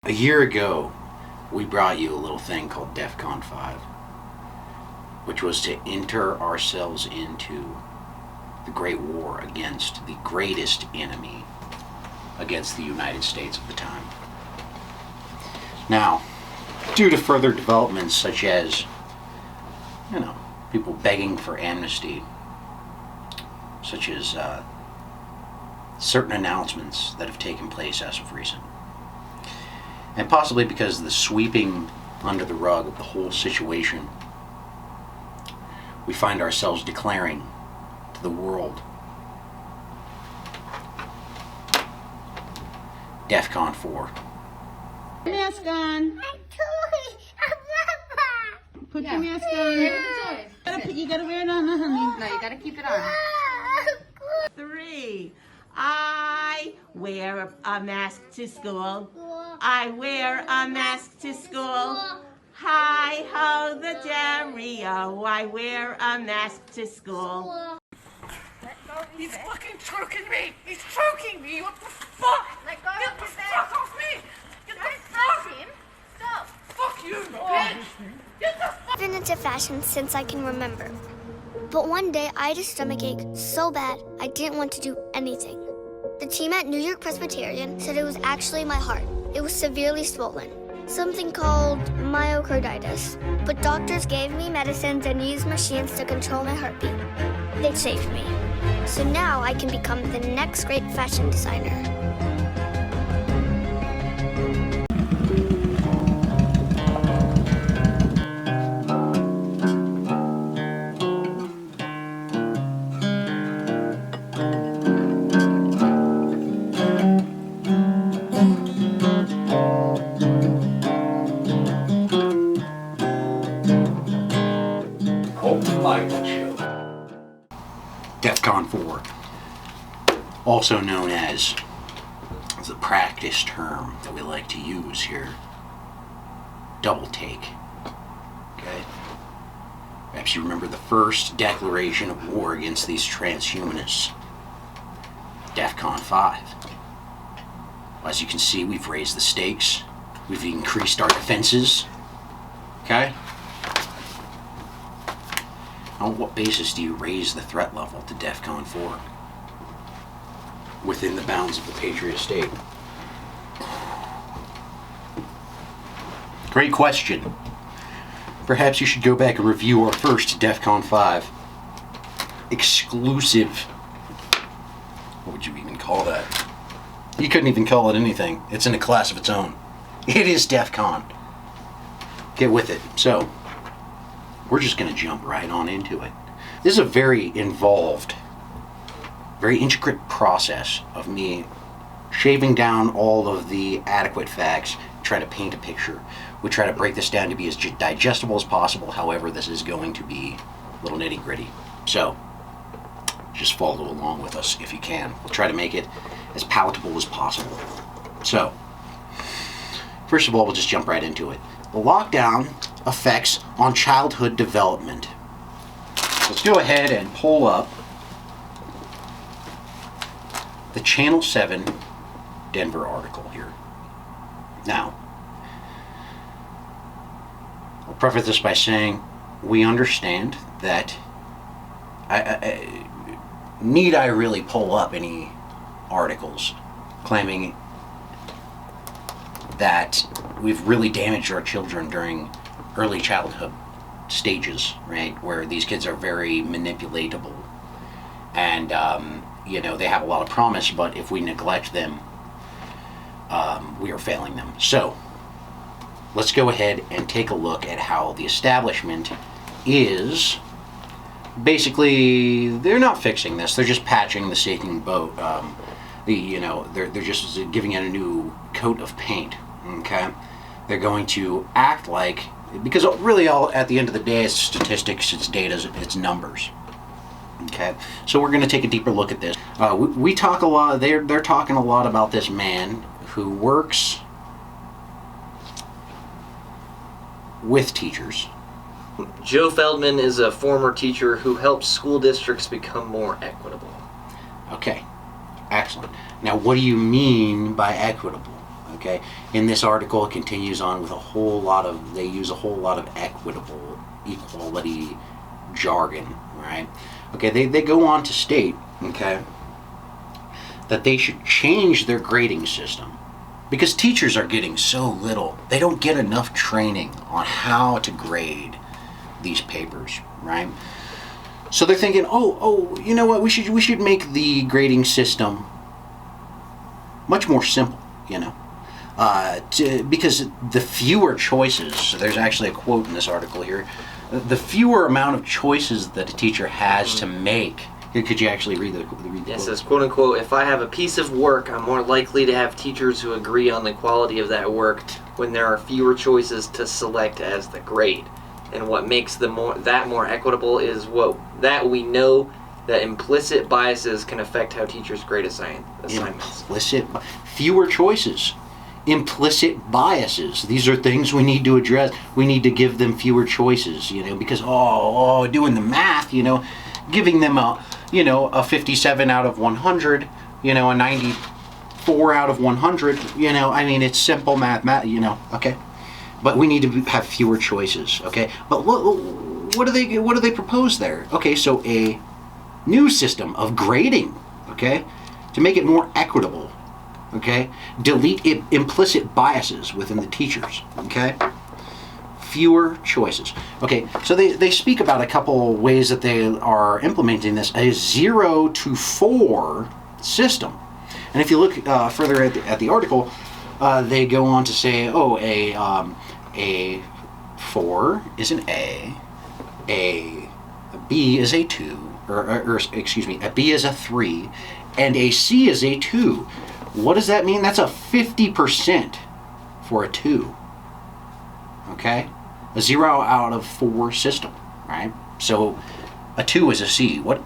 A year ago, we brought you a little thing called Defcon 5, which was to enter ourselves into the Great War against the greatest enemy against the United States at the time. Now, due to further developments such as, people begging for amnesty, such as certain announcements that have taken place as of recent, and possibly because of the sweeping under the rug of the whole situation, we find ourselves declaring to the world Defcon 4. Mask on. Put your mask on. You gotta wear it on, honey. No, you gotta keep it on. 3. I wear a mask to school. I wear a mask to school. Hi ho the Dario. I wear a mask to school. He's fucking choking me! He's choking me! What the fuck? Let go Get of the his fuck neck. off me! Get the Don't fuck! touch him. Stop. Fuck you, bitch! Get the fuck! I've been into fashion since I can remember. But one day I had a stomach ache so bad I didn't want to do anything. The team at New York Presbyterian said it was actually my heart. It was severely swollen, something called myocarditis. But doctors gave me medicines and used machines to control my heartbeat. They saved me. So now I can become the next great fashion designer. Colton Defcon 4, also known as the practice term that we like to use here, double take. Okay? Perhaps you remember the first declaration of war against these transhumanists, Defcon 5. As you can see, we've raised the stakes, we've increased our defenses. Okay? On what basis do you raise the threat level to Defcon 4 within the bounds of the Patriot State? Great question. Perhaps you should go back and review our first Defcon 5 exclusive. What would you even call that? You couldn't even call it anything. It's in a class of its own. It is Defcon. Get with it. So, we're just going to jump right on into it. This is a very involved, very intricate process of me shaving down all of the adequate facts, try to paint a picture. We try to break this down to be as digestible as possible. However, this is going to be a little nitty gritty. So, just follow along with us if you can. We'll try to make it as palatable as possible. So, first of all, we'll just jump right into it. The lockdown effects on childhood development. Let's go ahead and pull up the Channel 7 Denver article here. Now, I'll preface this by saying we understand that need I really pull up any articles claiming that we've really damaged our children during early childhood stages, right? Where these kids are very manipulatable and, they have a lot of promise, but if we neglect them, we are failing them. So, let's go ahead and take a look at how the establishment is basically, they're not fixing this, they're just patching the sinking boat. They're just giving it a new coat of paint, okay? They're going to act like, because really all at the end of the day it's statistics, it's data, it's numbers. Okay, so we're going to take a deeper look at this. We talk a lot, they're talking a lot about this man who works with teachers. Joe Feldman is a former teacher who helps school districts become more equitable. Okay, excellent. Now what do you mean by equitable? Okay. Okay, in this article, it continues on with they use a whole lot of equality jargon, right? Okay, they go on to state, okay, that they should change their grading system because teachers are getting so little. They don't get enough training on how to grade these papers, right? So they're thinking, oh, you know what? We should make the grading system much more simple, you know, because the fewer choices. So there's actually a quote in this article here. The fewer amount of choices that a teacher has to make. Could you actually read the quote? It says, quote unquote, if I have a piece of work, I'm more likely to have teachers who agree on the quality of that work when there are fewer choices to select as the grade. And what makes that more equitable is that we know that implicit biases can affect how teachers grade assignments. Fewer choices. Implicit biases. These are things we need to address. We need to give them fewer choices, you know, because doing the math, you know, giving them a 57 out of 100, you know, a 94 out of 100, you know, I mean, it's simple math, you know, okay? But we need to have fewer choices, okay? But what do they propose there? Okay, so a new system of grading, okay, to make it more equitable, okay? Delete implicit biases within the teachers, okay? Fewer choices. Okay, so they speak about a couple ways that they are implementing this, a 0 to 4 system. And if you look further at the article, they go on to say, a 4 is an a B is a 2, or excuse me, a B is a 3, and a C is a 2. What does that mean? That's a 50% for a 2. Okay? A 0 out of 4 system, right? So a 2 is a C. What?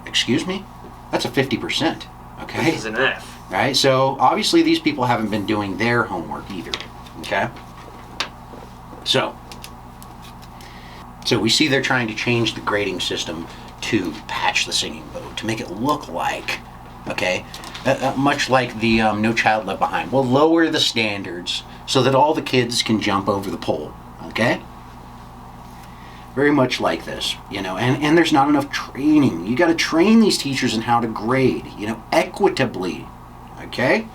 Excuse me? That's a 50%. Okay? This is an F. Right? So obviously these people haven't been doing their homework either. Okay? So we see they're trying to change the grading system to patch the singing boat, to make it look like, okay, much like the No Child Left Behind. We'll lower the standards so that all the kids can jump over the pole, okay? Very much like this, you know, and there's not enough training. You got to train these teachers in how to grade, you know, equitably, okay?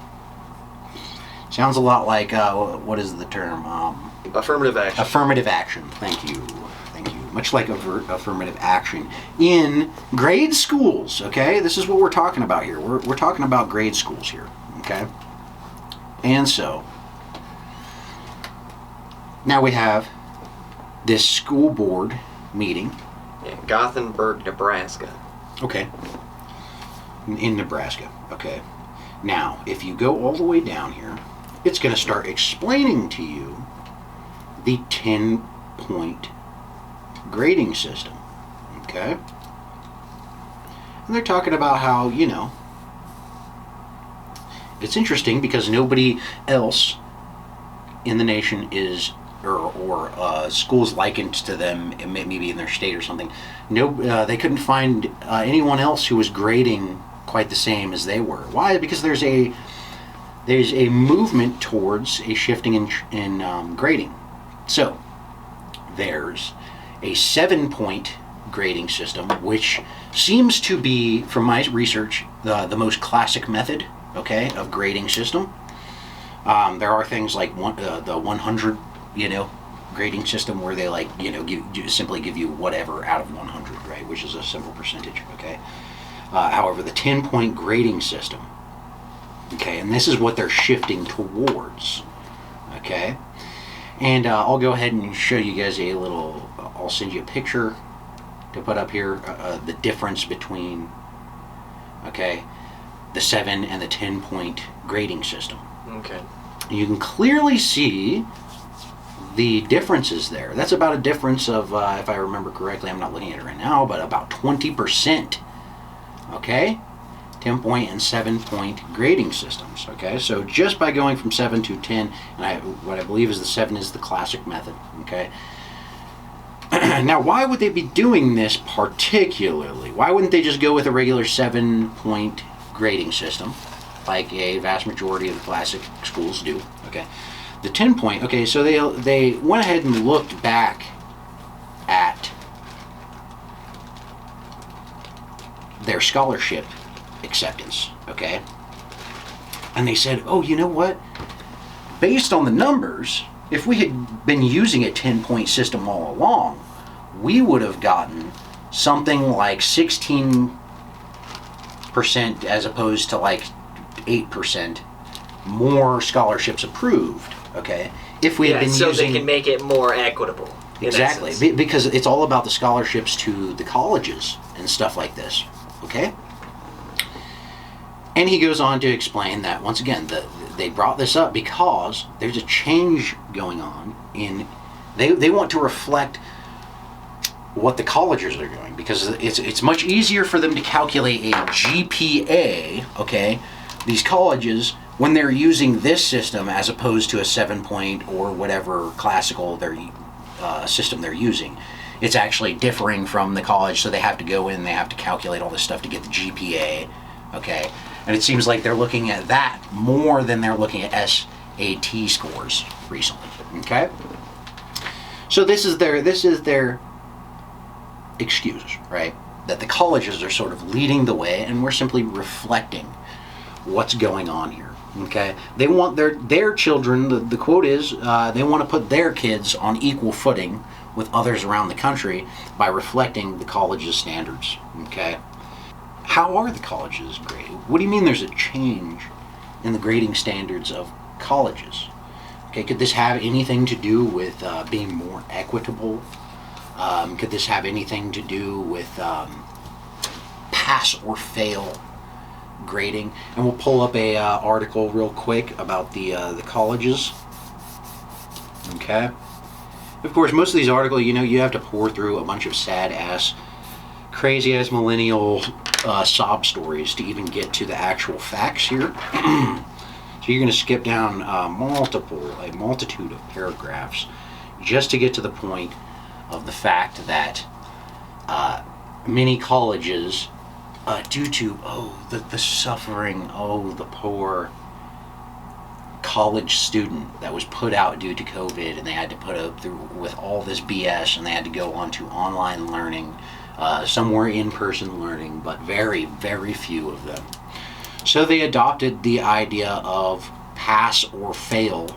Sounds a lot like, what is the term? Affirmative action. Affirmative action, thank you. Much like affirmative action in grade schools, okay? This is what we're talking about here. We're talking about grade schools here, okay? And so, now we have this school board meeting. In Gothenburg, Nebraska. Okay. In Nebraska, okay. Now, if you go all the way down here, it's going to start explaining to you the 10-point grading system, okay? And they're talking about how, you know, it's interesting because nobody else in the nation is, or schools likened to them, maybe in their state or something. They couldn't find anyone else who was grading quite the same as they were. Why? Because there's a movement towards a shifting in grading. So there's a 7-point grading system, which seems to be, from my research, the most classic method, okay, of grading system. There are things like the 100, you know, grading system where they, like, you know, simply give you whatever out of 100, right, which is a simple percentage, okay. However, the 10-point grading system, okay, and this is what they're shifting towards, okay. And I'll go ahead and show you guys a little, I'll send you a picture to put up here, the difference between, okay, the 7 and the 10-point grading system. Okay. You can clearly see the differences there. That's about a difference of, if I remember correctly, I'm not looking at it right now, but about 20%, okay? 10-point and 7-point grading systems, okay? So just by going from 7 to 10, and what I believe is the 7 is the classic method, okay? Now, why would they be doing this particularly? Why wouldn't they just go with a regular 7-point grading system, like a vast majority of the classic schools do. Okay, the 10-point. Okay, so they went ahead and looked back at their scholarship acceptance. Okay, and they said, oh, you know what? Based on the numbers, if we had been using a 10-point system all along, we would have gotten something like 16% as opposed to like 8% more scholarships approved. Okay, if we had been so using, they can make it more equitable. exactly, because it's all about the scholarships to the colleges and stuff like this. Okay, and he goes on to explain that once again they brought this up because there's a change going on in they want to reflect what the colleges are doing, because it's much easier for them to calculate a GPA, okay, these colleges, when they're using this system as opposed to a 7-point or whatever classical system they're using. It's actually differing from the college, so they have to go in, they have to calculate all this stuff to get the GPA, okay, and it seems like they're looking at that more than they're looking at SAT scores recently, okay. So this is their excuse, right? That the colleges are sort of leading the way, and we're simply reflecting what's going on here. Okay, they want their children. The quote is, they want to put their kids on equal footing with others around the country by reflecting the college's standards. Okay, how are the colleges graded? What do you mean there's a change in the grading standards of colleges? Okay, could this have anything to do with being more equitable? Could this have anything to do with pass or fail grading? And we'll pull up a article real quick about the colleges. Okay. Of course, most of these articles, you have to pour through a bunch of sad-ass, crazy-ass millennial sob stories to even get to the actual facts here. So you're going to skip down a multitude of paragraphs just to get to the point of the fact that many colleges, due to the suffering, the poor college student that was put out due to COVID, and they had to put up through with all this BS, and they had to go on to online learning, some were in-person learning, but very, very few of them. So they adopted the idea of pass or fail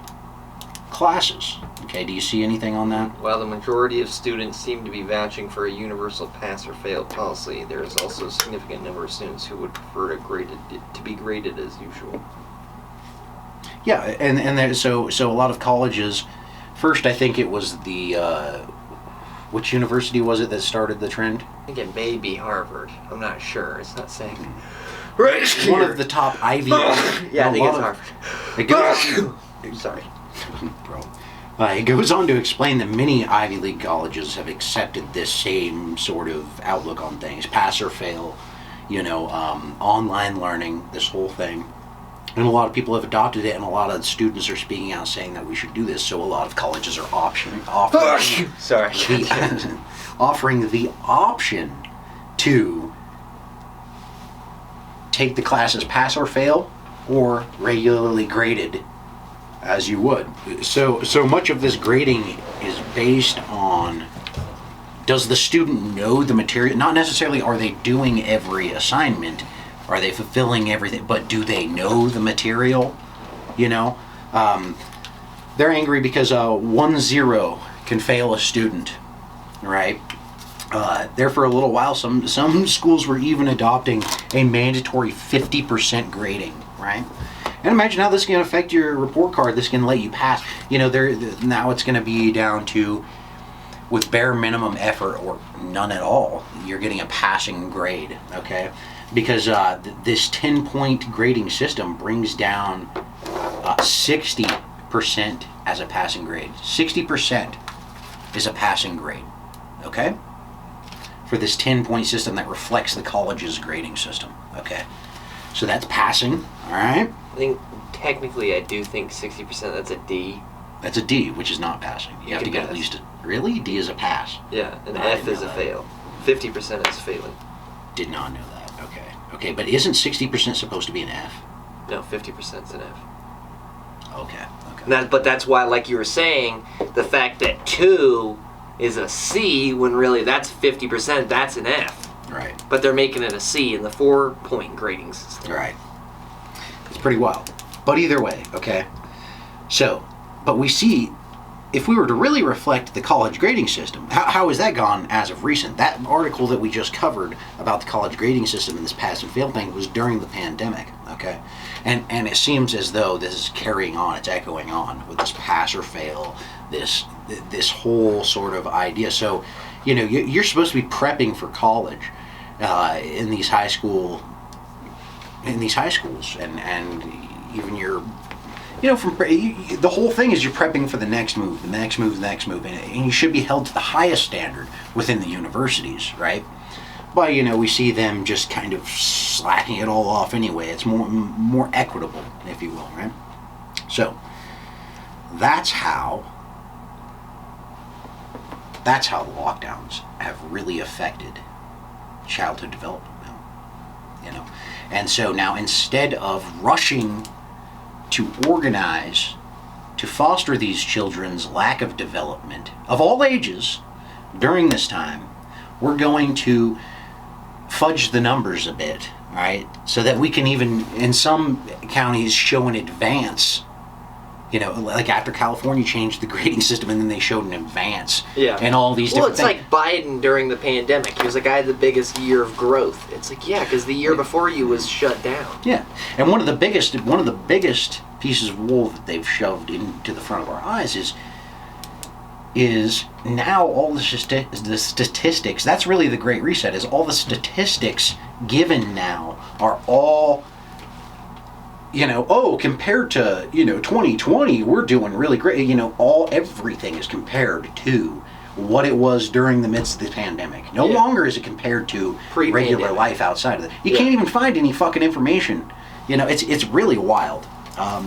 classes. Okay, do you see anything on that? While the majority of students seem to be vouching for a universal pass or fail policy, there is also a significant number of students who would prefer to be graded as usual. Yeah, and so a lot of colleges. First, I think it was the which university was it that started the trend? I think it may be Harvard. I'm not sure. It's not saying. Right. One of the top Ivy. Yeah, I think it's Harvard. It goes, sorry. Bro. It goes on to explain that many Ivy League colleges have accepted this same sort of outlook on things, pass or fail, online learning, this whole thing. And a lot of people have adopted it, and a lot of students are speaking out saying that we should do this, so a lot of colleges are offering the option to take the classes pass or fail, or regularly graded as you would. So much of this grading is based on, does the student know the material? Not necessarily are they doing every assignment, are they fulfilling everything, but do they know the material? They're angry because 1-0 can fail a student, right? There for a little while, some schools were even adopting a mandatory 50% grading, right? And imagine how this can affect your report card. This can let you pass. Now it's going to be down to, with bare minimum effort or none at all, you're getting a passing grade, okay? Because this 10-point grading system brings down 60% as a passing grade. 60% is a passing grade, okay? For this 10-point system that reflects the college's grading system, okay? So that's passing, all right? I think technically I do think 60%, that's a D. That's a D, which is not passing. You have to get at least really? D is a pass. Yeah, an F is a fail. 50% is failing. Did not know that. Okay, but isn't 60% supposed to be an F? No, 50%'s an F. Okay. But that's why, like you were saying, the fact that 2 is a C when really that's 50%, that's an F. Right. But they're making it a C in the 4-point grading system. Right. It's pretty wild. But either way, okay? So, but we see, if we were to really reflect the college grading system, how has that gone as of recent? That article that we just covered about the college grading system and this pass and fail thing was during the pandemic, okay? And it seems as though this is carrying on, it's echoing on with this pass or fail, this whole sort of idea. So, you know, you're supposed to be prepping for college in these high schools, and even your, you know, the whole thing is you're prepping for the next move, and you should be held to the highest standard within the universities, right? But, you know, we see them just kind of slacking it all off anyway. It's more equitable, if you will, right? So, that's how the lockdowns have really affected childhood development now, you know. And so now, instead of rushing to organize to foster these children's lack of development of all ages during this time, we're going to fudge the numbers a bit, right? So that we can even, in some counties, show in advance. You know, like after California changed the grading system, and then they showed in advance. Yeah. And all these different things. Well, it's like Biden during the pandemic. He was like, I had the biggest year of growth. It's like, yeah, because the year before you was shut down. Yeah. And one of the biggest pieces of wool that they've shoved into the front of our eyes is now all the statistics. That's really the Great Reset. Is all the statistics given now are all, you know, compared to, you know, 2020, we're doing really great. You know, everything is compared to what it was during the midst of the pandemic. No longer is it compared to regular life outside of it. You can't even find any fucking information. You know, it's really wild.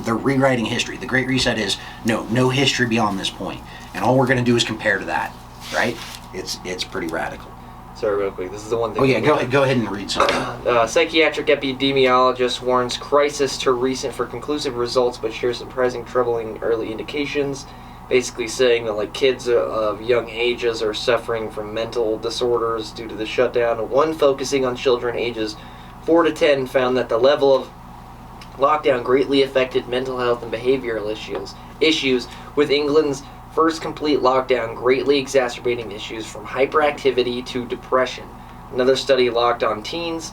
They're rewriting history. The Great Reset is no history beyond this point, and all we're going to do is compare to that, right? It's pretty radical. Sorry, real quick. This is the one thing. Oh yeah, go ahead and read something. Psychiatric epidemiologist warns crisis too recent for conclusive results, but shares surprising, troubling early indications. Basically saying that like kids of young ages are suffering from mental disorders due to the shutdown. One focusing on children ages 4 to 10 found that the level of lockdown greatly affected mental health and behavioral issues, with England's first complete lockdown greatly exacerbating issues from hyperactivity to depression. Another study looked at teens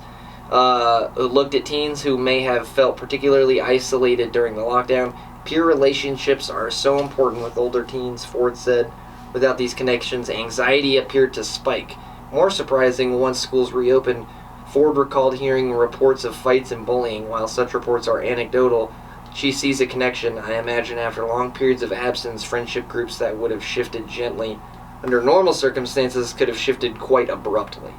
who may have felt particularly isolated during the lockdown. Peer relationships are so important with older teens, Ford said. Without these connections, anxiety appeared to spike. More surprising, once schools reopened, Ford recalled hearing reports of fights and bullying. While such reports are anecdotal, she sees a connection. I imagine after long periods of absence, friendship groups that would have shifted gently under normal circumstances could have shifted quite abruptly.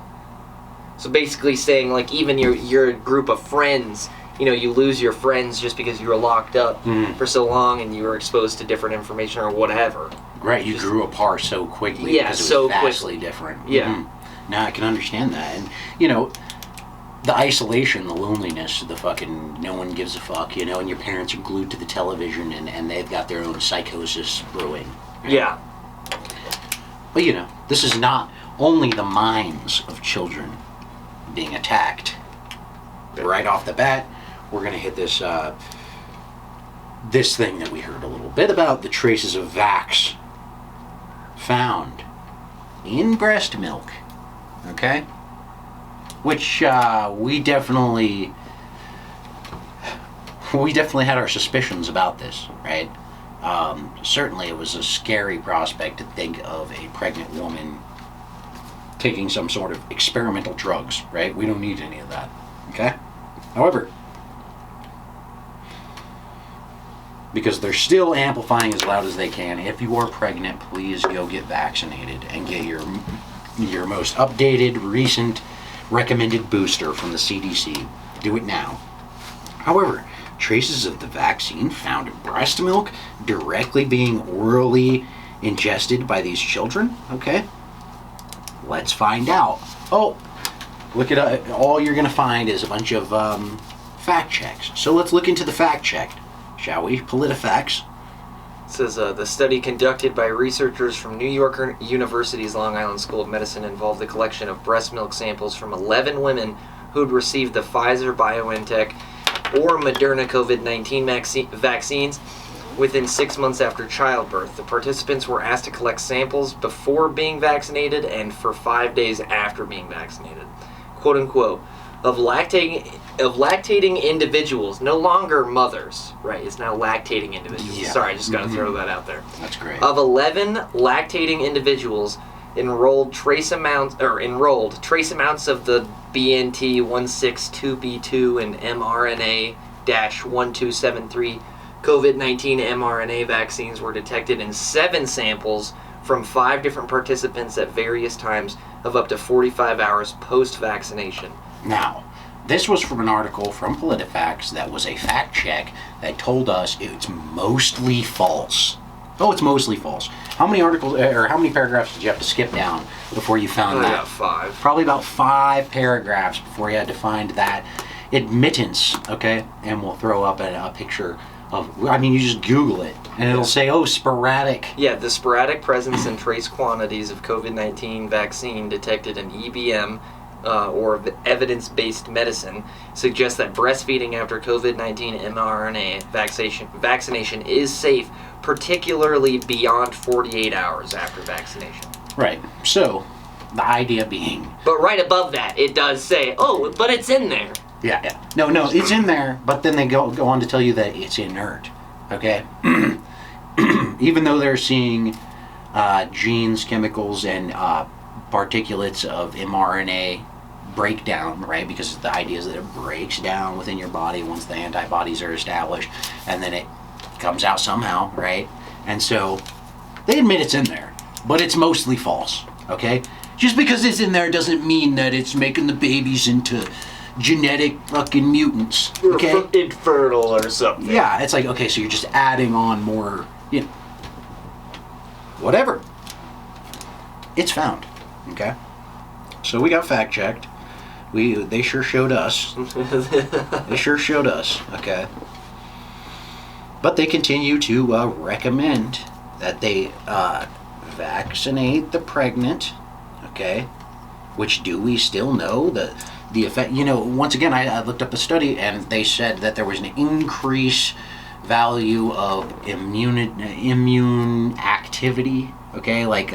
So basically saying, like, even your group of friends, you know, you lose your friends just because you were locked up for so long and you were exposed to different information or whatever. Right, you grew apart so quickly because it was vastly different. Yeah. Mm-hmm. Now I can understand that. And, you know, the isolation, the loneliness, the fucking no one gives a fuck, you know, and your parents are glued to the television and they've got their own psychosis brewing. Yeah. But, you know, this is not only the minds of children being attacked. Right off the bat, we're going to hit this this thing that we heard a little bit about, the traces of Vax found in breast milk, okay? Which we definitely had our suspicions about this, right? Certainly it was a scary prospect to think of a pregnant woman taking some sort of experimental drugs, right? We don't need any of that, okay? However, because they're still amplifying as loud as they can, if you are pregnant, please go get vaccinated and get your most updated, recent, recommended booster from the CDC. Do it now. However, traces of the vaccine found in breast milk directly being orally ingested by these children, okay? Let's find out. Oh, look at all you're going to find is a bunch of fact checks. So let's look into the fact check, shall we? PolitiFacts. It says the study conducted by researchers from New York University's Long Island School of Medicine involved the collection of breast milk samples from 11 women who'd received the Pfizer, BioNTech, or Moderna COVID-19 vaccines within 6 months after childbirth. The participants were asked to collect samples before being vaccinated and for 5 days after being vaccinated. Quote unquote, of lactating individuals, no longer mothers, right? It's now lactating individuals. Yeah. Sorry, I just got to throw that out there. That's great. Of 11 lactating individuals, enrolled trace amounts of the BNT162b2 and mRNA-1273 COVID-19 mRNA vaccines were detected in 7 samples from 5 different participants at various times of up to 45 hours post-vaccination. Now, this was from an article from PolitiFacts that was a fact check that told us it's mostly false. Oh, it's mostly false. How many articles or how many paragraphs did you have to skip down before you found that? About 5. Probably about 5 paragraphs before you had to find that admittance, okay? And we'll throw up a picture of, I mean, you just Google it and it'll say, oh, sporadic. Yeah, the sporadic presence and trace quantities of COVID-19 vaccine detected in EBM or evidence-based medicine suggests that breastfeeding after COVID-19 mRNA vaccination is safe, particularly beyond 48 hours after vaccination. Right. So, the idea being... But right above that, it does say, oh, but it's in there. Yeah. No, it's in there, but then they go on to tell you that it's inert, okay? Even though they're seeing genes, chemicals, and particulates of mRNA breakdown, right? Because the idea is that it breaks down within your body once the antibodies are established, and then it comes out somehow, right? And so they admit it's in there, but it's mostly false, okay? Just because it's in there doesn't mean that it's making the babies into genetic fucking mutants, okay? Or infertile or something. Yeah, it's like, okay, so you're just adding on more, whatever. It's found, okay? So we got fact checked. They sure showed us. They sure showed us, okay? But they continue to recommend that they vaccinate the pregnant, okay? Which do we still know the effect? Once again, I looked up a study and they said that there was an increased value of immune activity, okay, like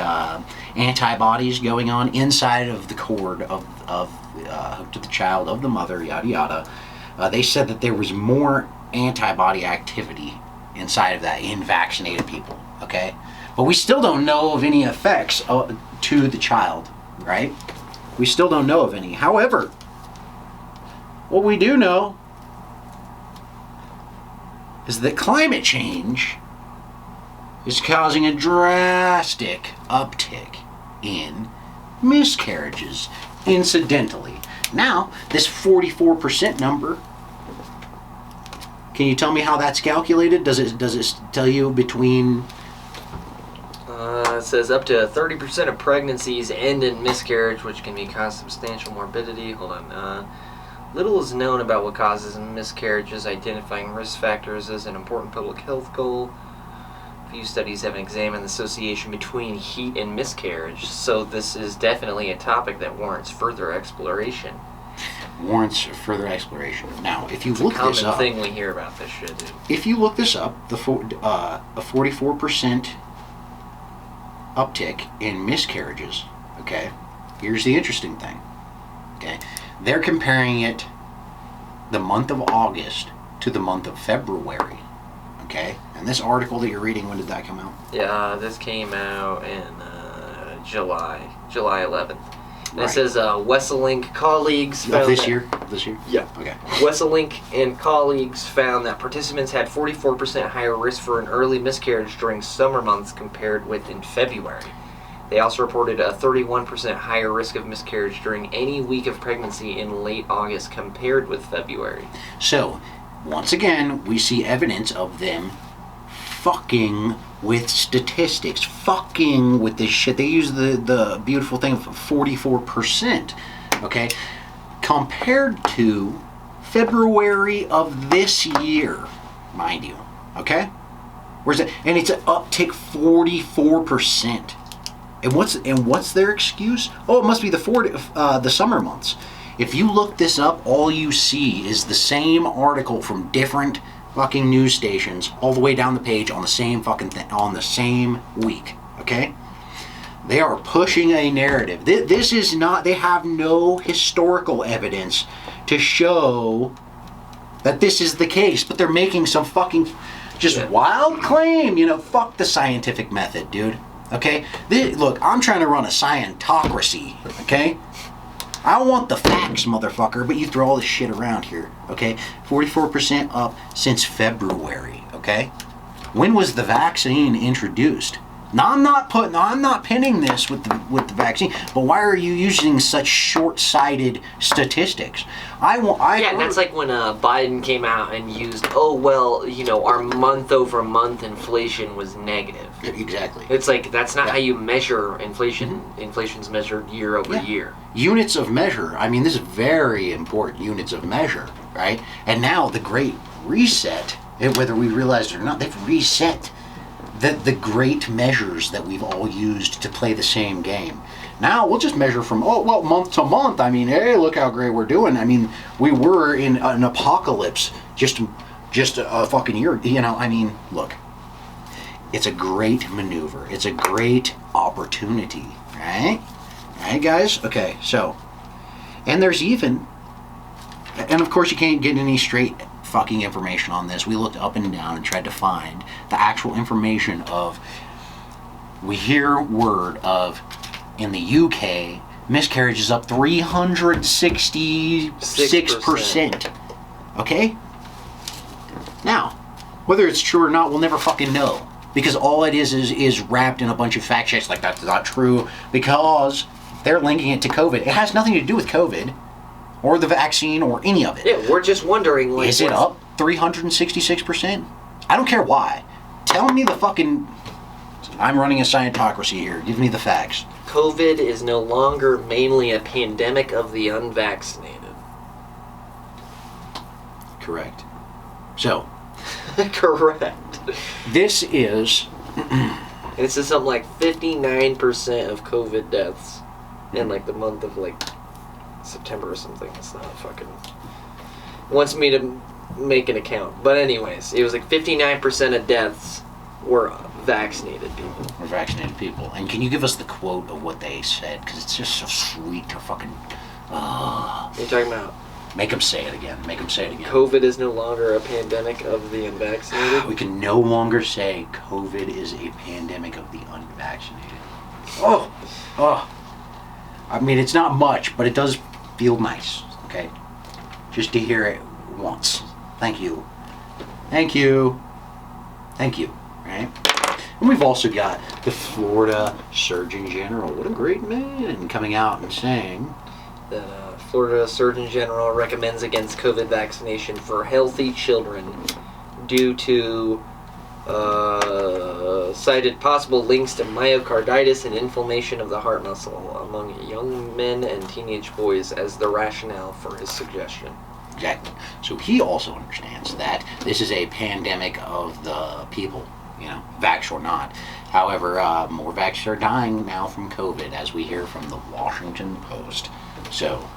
antibodies going on inside of the cord of hooked to the child of the mother, yada yada. They said that there was more antibody activity inside of that in vaccinated people, okay? But we still don't know of any effects to the child, right? We still don't know of any. However, what we do know is that climate change is causing a drastic uptick in miscarriages, incidentally. Now, this 44% number, can you tell me how that's calculated? Does it tell you between... It says up to 30% of pregnancies end in miscarriage, which can cause substantial morbidity. Hold on. Little is known about what causes miscarriages. Identifying risk factors is an important public health goal. Few studies have examined the association between heat and miscarriage, so this is definitely a topic that warrants further exploration. Now, if you look this up... It's a common thing we hear about this shit, dude. If you look this up, a 44% uptick in miscarriages, okay? Here's the interesting thing, okay? They're comparing it the month of August to the month of February, okay? And this article that you're reading, when did that come out? Yeah, this came out in July 11th. And Right. It says Wesselink colleagues Of found this that- year? This year? Yeah. Okay. Wesselink and colleagues found that participants had 44% higher risk for an early miscarriage during summer months compared with in February. They also reported a 31% higher risk of miscarriage during any week of pregnancy in late August compared with February. So, once again, we see evidence of them fucking with statistics, fucking with this shit. They use the beautiful thing of 44%, okay? Compared to February of this year, mind you. Okay? Where's it? And it's an uptick 44%. And what's their excuse? Oh, it must be the summer months. If you look this up, all you see is the same article from different fucking news stations all the way down the page on the same fucking thing on the same week. Okay? They are pushing a narrative. This is not, they have no historical evidence to show that this is the case, but they're making some fucking just wild claim. You know, fuck the scientific method, dude. Okay? Look, I'm trying to run a scientocracy, okay? I want the facts, motherfucker, but you throw all this shit around here, okay? 44% up since February, okay? When was the vaccine introduced? Now, I'm not pinning this with the vaccine, but why are you using such short-sighted statistics? That's like when Biden came out and used, our month-over-month inflation was negative. Exactly. It's like, that's not how you measure inflation. Mm-hmm. Inflation's measured year over year. Units of measure. I mean, this is very important, units of measure, right? And now the Great Reset, whether we realize it or not, they've reset the great measures that we've all used to play the same game. Now we'll just measure from month to month. I mean, hey, look how great we're doing. I mean, we were in an apocalypse just a fucking year. You know, I mean, look, it's a great maneuver. It's a great opportunity, right? Right, guys? Okay, so, and there's even, and of course you can't get any straight fucking information on this. We looked up and down and tried to find the actual information of, we hear word of, in the UK, miscarriage is up 366%. Okay? Now, whether it's true or not, we'll never fucking know. Because all it is wrapped in a bunch of fact checks like that's not true, because they're linking it to COVID. It has nothing to do with COVID or the vaccine or any of it. Yeah, we're just wondering, like, is it up 366%? I don't care why. Tell me the fucking, I'm running a scientocracy here. Give me the facts. COVID is no longer mainly a pandemic of the unvaccinated. Correct. So. Correct. This is. This is something like 59% of COVID deaths in like the month of like September or something. It's not fucking. Wants me to make an account. But anyways, it was like 59% of deaths were vaccinated people. Were vaccinated people. And can you give us the quote of what they said? Because it's just so sweet to fucking. What are you talking about? Make them say it again. Make them say it again. COVID is no longer a pandemic of the unvaccinated. We can no longer say COVID is a pandemic of the unvaccinated. Oh. I mean, it's not much, but it does feel nice, okay? Just to hear it once. Thank you. Thank you. Thank you, right? And we've also got the Florida Surgeon General. What a great man, coming out and saying that Florida Surgeon General recommends against COVID vaccination for healthy children due to cited possible links to myocarditis and inflammation of the heart muscle among young men and teenage boys as the rationale for his suggestion. Exactly. So he also understands that this is a pandemic of the people, you know, vax or not. However, more vaxxers are dying now from COVID, as we hear from the Washington Post. So,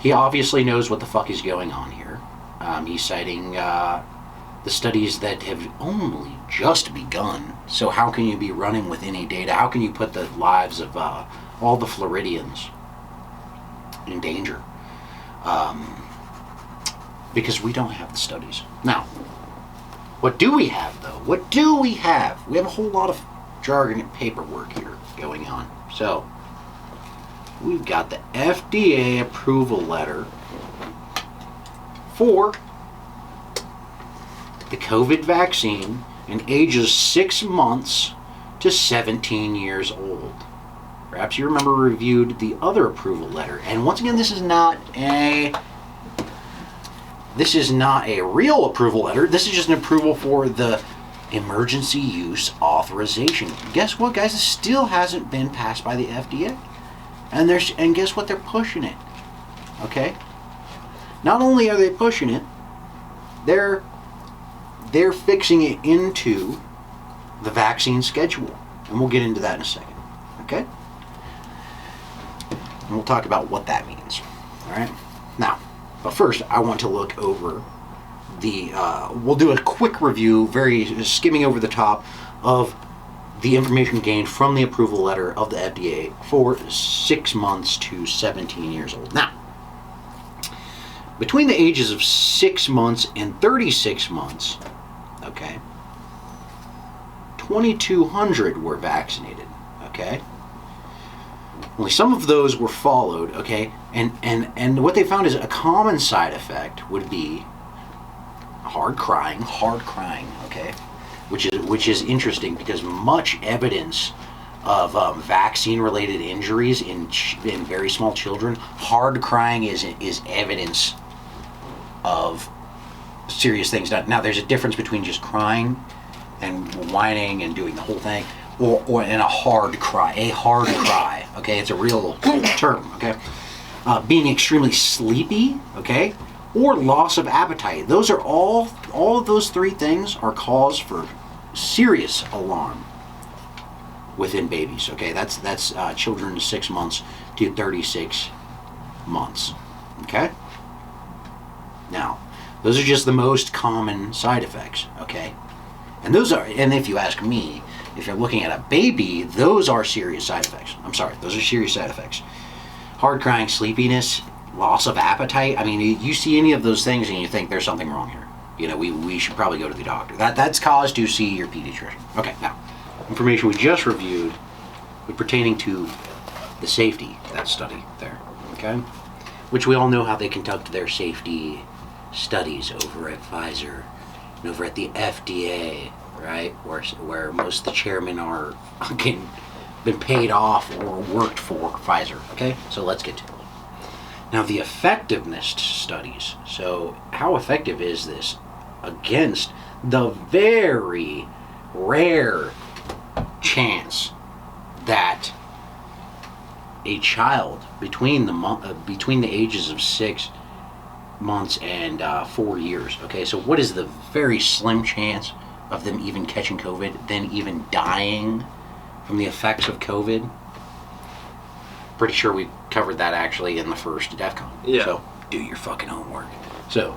he obviously knows what the fuck is going on here. He's citing the studies that have only just begun. So how can you be running with any data? How can you put the lives of all the Floridians in danger? Because we don't have the studies. Now, what do we have, though? What do we have? We have a whole lot of jargon and paperwork here going on. So, we've got the FDA approval letter for the COVID vaccine in ages 6 months to 17 years old. Perhaps you remember we reviewed the other approval letter. And once again, this is not a real approval letter. This is just an approval for the emergency use authorization. Guess what, guys? It still hasn't been passed by the FDA. And guess what? They're pushing it. Okay? not only are they pushing it, they're fixing it into the vaccine schedule. And we'll get into that in a second. Okay? And we'll talk about what that means. All right? Now, but first, I want to look over we'll do a quick review, very skimming over the top, of the information gained from the approval letter of the FDA for 6 months to 17 years old. Now, between the ages of 6 months and 36 months, okay, 2,200 were vaccinated, okay? Only some of those were followed, okay? And what they found is a common side effect would be hard crying, okay? Which is interesting because much evidence of vaccine-related injuries in very small children, hard crying is evidence of serious things. Now, there's a difference between just crying and whining and doing the whole thing, or in a hard cry, okay? It's a real term, okay? Being extremely sleepy, okay? Or loss of appetite. Those are all of those three things are cause for serious alarm within babies, okay? That's children 6 months to 36 months, okay? Now, those are just the most common side effects, okay? And if you ask me, if you're looking at a baby, those are serious side effects. I'm sorry, those are serious side effects. Hard crying, sleepiness, loss of appetite. I mean, you see any of those things and you think there's something wrong here. You know, we should probably go to the doctor. That's cause to see your pediatrician. Okay, now, information we just reviewed pertaining to the safety, that study there, okay? Which we all know how they conduct their safety studies over at Pfizer and over at the FDA, right? Where most of the chairmen are been paid off or worked for Pfizer, okay? So let's get to it. Now, the effectiveness studies. So, how effective is this against the very rare chance that a child between the ages of 6 months and 4 years? Okay, so what is the very slim chance of them even catching COVID, then even dying from the effects of COVID? Pretty sure we covered that actually in the first Defcon. Yeah. So do your fucking homework. So,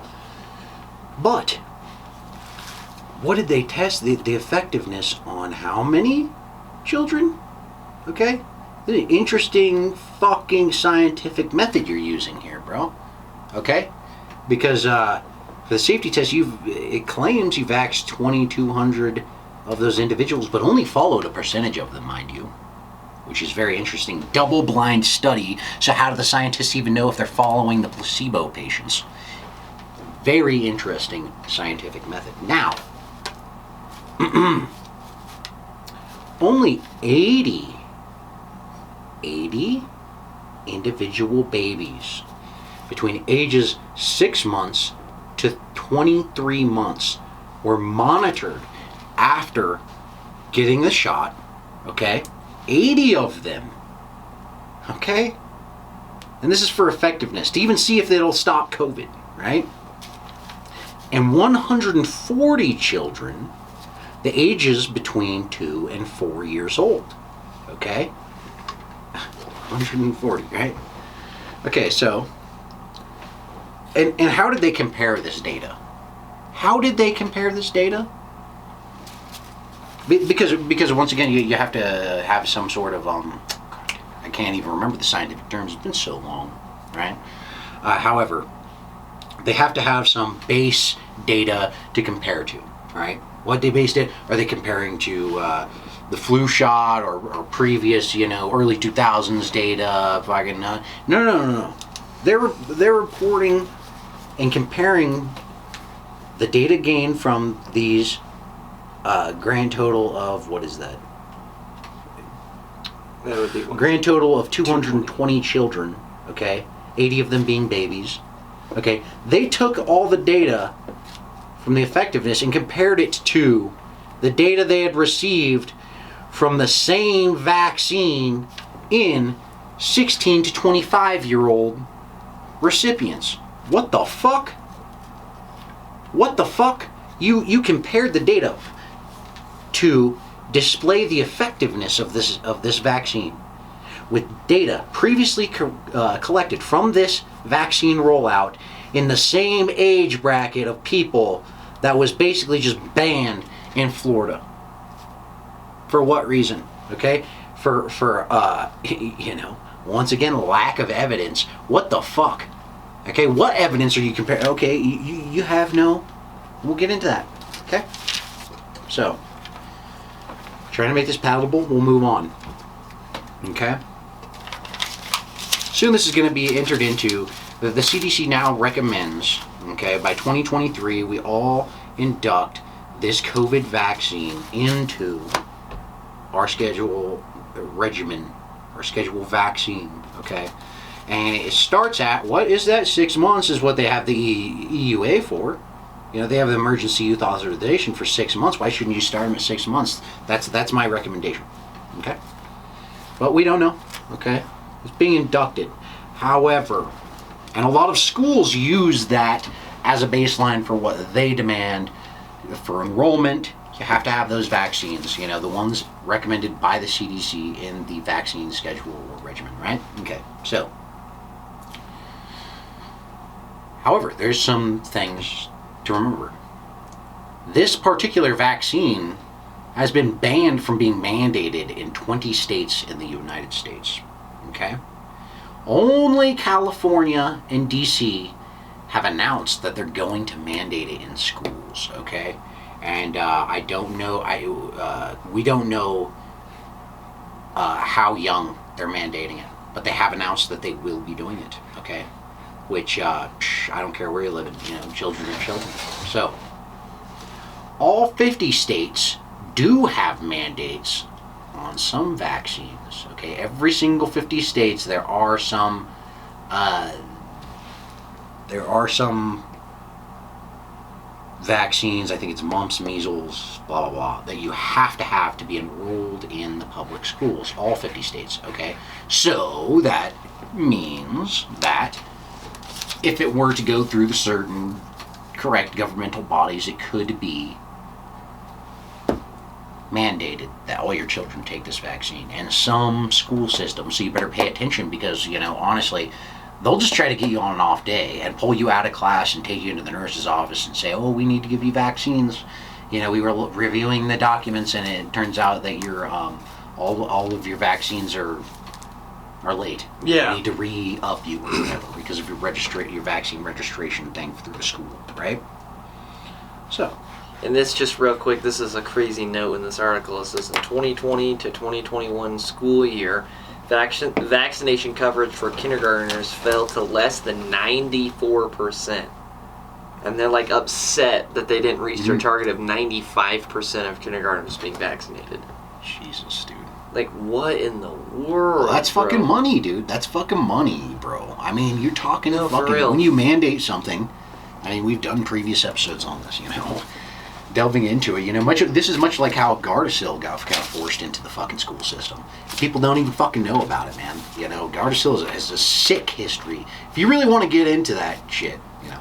but what did they test? The effectiveness on how many children? Okay? The interesting fucking scientific method you're using here, bro. Okay? Because for the safety test, it claims you vaxxed 2,200 of those individuals, but only followed a percentage of them, mind you. Which is very interesting. Double-blind study. So how do the scientists even know if they're following the placebo patients? Very interesting scientific method. Now, only 80 individual babies between ages 6 months to 23 months were monitored after getting the shot, okay? 80 of them, okay? And this is for effectiveness, to even see if it'll stop COVID, right? And 140 children, the ages between 2 and 4 years old, okay? 140, right? Okay, so, and how did they compare this data? How did they compare this data? Because once again, you have to have some sort of, I can't even remember the scientific terms, it's been so long, right? However, they have to have some base data to compare to, right? What they based it, are they comparing to the flu shot or previous, early 2000s data? Fucking no. They're reporting and comparing the data gained from these grand total of, what is that? That would be one. Grand total of 220 children, okay? 80 of them being babies, okay? They took all the data from the effectiveness and compared it to the data they had received from the same vaccine in 16 to 25-year-old recipients. What the fuck? What the fuck? You compared the data to display the effectiveness of this vaccine with data previously collected from this vaccine rollout in the same age bracket of people that was basically just banned in Florida. For what reason? Okay? For once again, lack of evidence. What the fuck? Okay, what evidence are you comparing? Okay, you have no... We'll get into that. Okay? So, trying to make this palatable, we'll move on. Okay? Soon this is going to be entered into... The CDC now recommends, okay, by 2023, we all induct this COVID vaccine into our schedule regimen, our schedule vaccine, okay? And it starts at, what is that? 6 months is what they have the EUA for. You know, they have the emergency youth authorization for 6 months. Why shouldn't you start them at 6 months? That's my recommendation, okay? But we don't know, okay? It's being inducted. However, and a lot of schools use that as a baseline for what they demand for enrollment. You have to have those vaccines, you know, the ones recommended by the CDC in the vaccine schedule or regimen, right? Okay, so. However, there's some things to remember. This particular vaccine has been banned from being mandated in 20 states in the United States, okay? Only California and DC have announced that they're going to mandate it in schools, okay? And I don't know, we don't know how young they're mandating it, but they have announced that they will be doing it, okay? Which, I don't care where you live, you know, children are children. So, all 50 states do have mandates on some vaccines, okay? Every single 50 states, there are some vaccines, I think it's mumps, measles, blah, blah, blah, that you have to be enrolled in the public schools, all 50 states, okay? So that means that if it were to go through the certain correct governmental bodies, it could be mandated that all your children take this vaccine. And some school systems, so you better pay attention because, you know, honestly, they'll just try to get you on an off day and pull you out of class and take you into the nurse's office and say, oh, we need to give you vaccines. You know, we were reviewing the documents and it turns out that your all of your vaccines are late. Yeah. We need to re-up you or whatever because of your vaccine registration thing through the school, right? So. And this, just real quick, this is a crazy note in this article. It says in 2020 to 2021 school year, vaccination coverage for kindergartners fell to less than 94%. And they're like upset that they didn't reach their target of 95% of kindergartners being vaccinated. Jesus, dude. Like, what in the world? Well, that's bro? fucking money, dude. That's fucking money, bro. I mean, you're talking No, for fucking... real. When you mandate something, I mean, we've done previous episodes on this, you know, delving into it, you know, this is much like how Gardasil got kind of forced into the fucking school system. People don't even fucking know about it, man. You know, Gardasil has a sick history. If you really want to get into that shit, you know,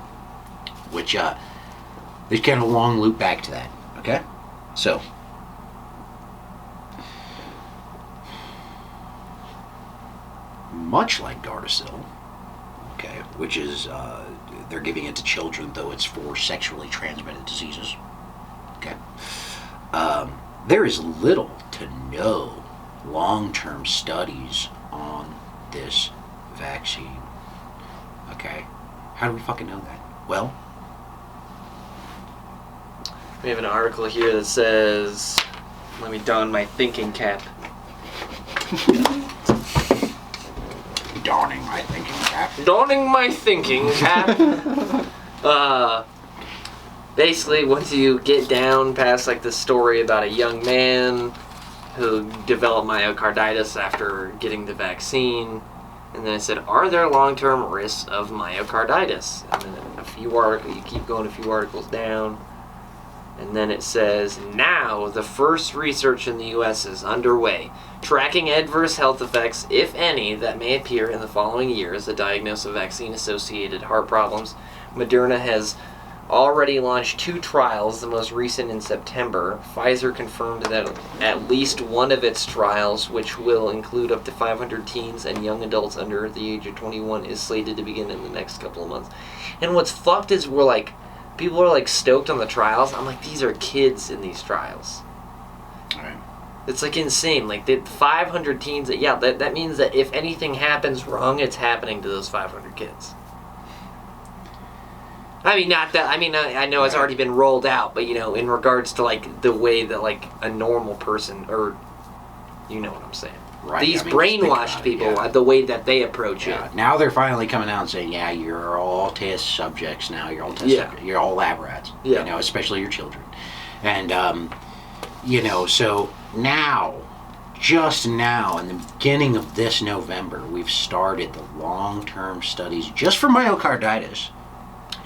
which, there's kind of a long loop back to that, okay? So... much like Gardasil, okay, which is, they're giving it to children, though it's for sexually transmitted diseases, okay, there is little to no long-term studies on this vaccine, okay? How do we fucking know that? Well, we have an article here that says, let me don my thinking cap. donning my thinking cap. Donning my thinking cap. Basically, once you get down past like the story about a young man who developed myocarditis after getting the vaccine, and then it said, are there long-term risks of myocarditis? And then a few articles, you keep going a few articles down, And then it says, now the first research in the U.S. is underway, tracking adverse health effects, if any, that may appear in the following years. The diagnosis of vaccine-associated heart problems. Moderna has already launched 2 trials, the most recent in September. Pfizer confirmed that at least one of its trials, which will include up to 500 teens and young adults under the age of 21, is slated to begin in the next couple of months. And what's fucked is people are like stoked on the trials. I'm like, these are kids in these trials. Right. It's like insane. Like the 500 teens. That means that if anything happens wrong, it's happening to those 500 kids. I mean, not that. I mean, I know it's already been rolled out, but in regards to like the way that like a normal person, or you know what I'm saying. Right. These brainwashed people, the way that they approach it. Now they're finally coming out and saying, yeah, you're all test subjects now. You're all test subjects. You're all lab rats. Yeah. Especially your children. And, so now, just now, in the beginning of this November, we've started the long-term studies just for myocarditis.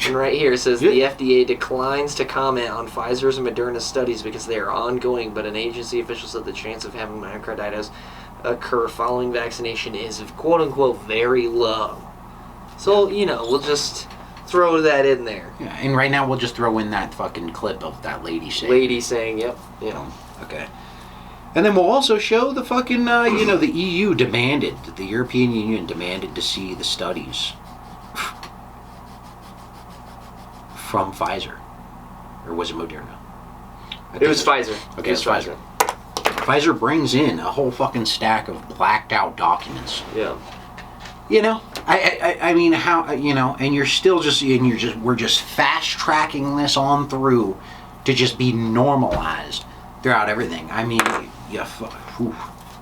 And right here it says the FDA declines to comment on Pfizer's and Moderna's studies because they are ongoing, but an agency official said the chance of having myocarditis occur following vaccination is quote-unquote very low. So, we'll just throw that in there. Yeah, and right now we'll just throw in that fucking clip of that lady saying. Yep. Okay. And then we'll also show the fucking, the EU demanded, the European Union demanded to see the studies from Pfizer. Or was it Moderna? It was Pfizer. Okay, it was Pfizer. Pfizer brings in a whole fucking stack of blacked out documents. Yeah. I mean, how, and you're still just, we're just fast tracking this on through to just be normalized throughout everything. I mean,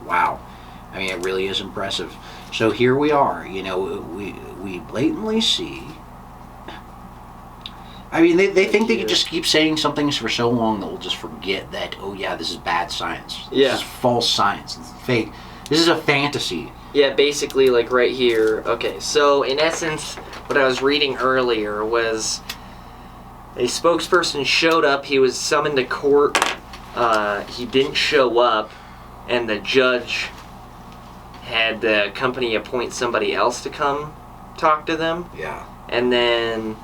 wow. I mean, it really is impressive. So here we are, we blatantly see. I mean, they think they can just keep saying some things for so long that we'll just forget that, oh yeah, this is bad science. This is false science. It's fake. This is a fantasy. Yeah, basically, like right here. Okay, so in essence, what I was reading earlier was a spokesperson showed up. He was summoned to court. He didn't show up, and the judge had the company appoint somebody else to come talk to them. Yeah. And then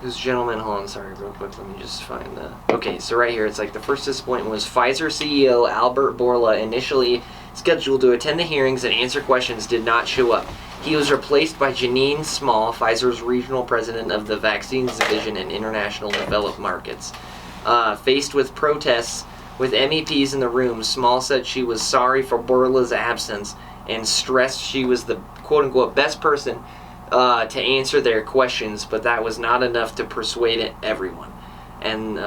this gentleman, hold on, sorry, real quick, let me just find the... Okay, so right here, it's like the first disappointment was Pfizer CEO Albert Bourla, initially scheduled to attend the hearings and answer questions, did not show up. He was replaced by Janine Small, Pfizer's regional president of the Vaccines Division in International Developed Markets. Faced with protests with MEPs in the room, Small said she was sorry for Bourla's absence and stressed she was the quote-unquote best person to answer their questions, but that was not enough to persuade everyone. And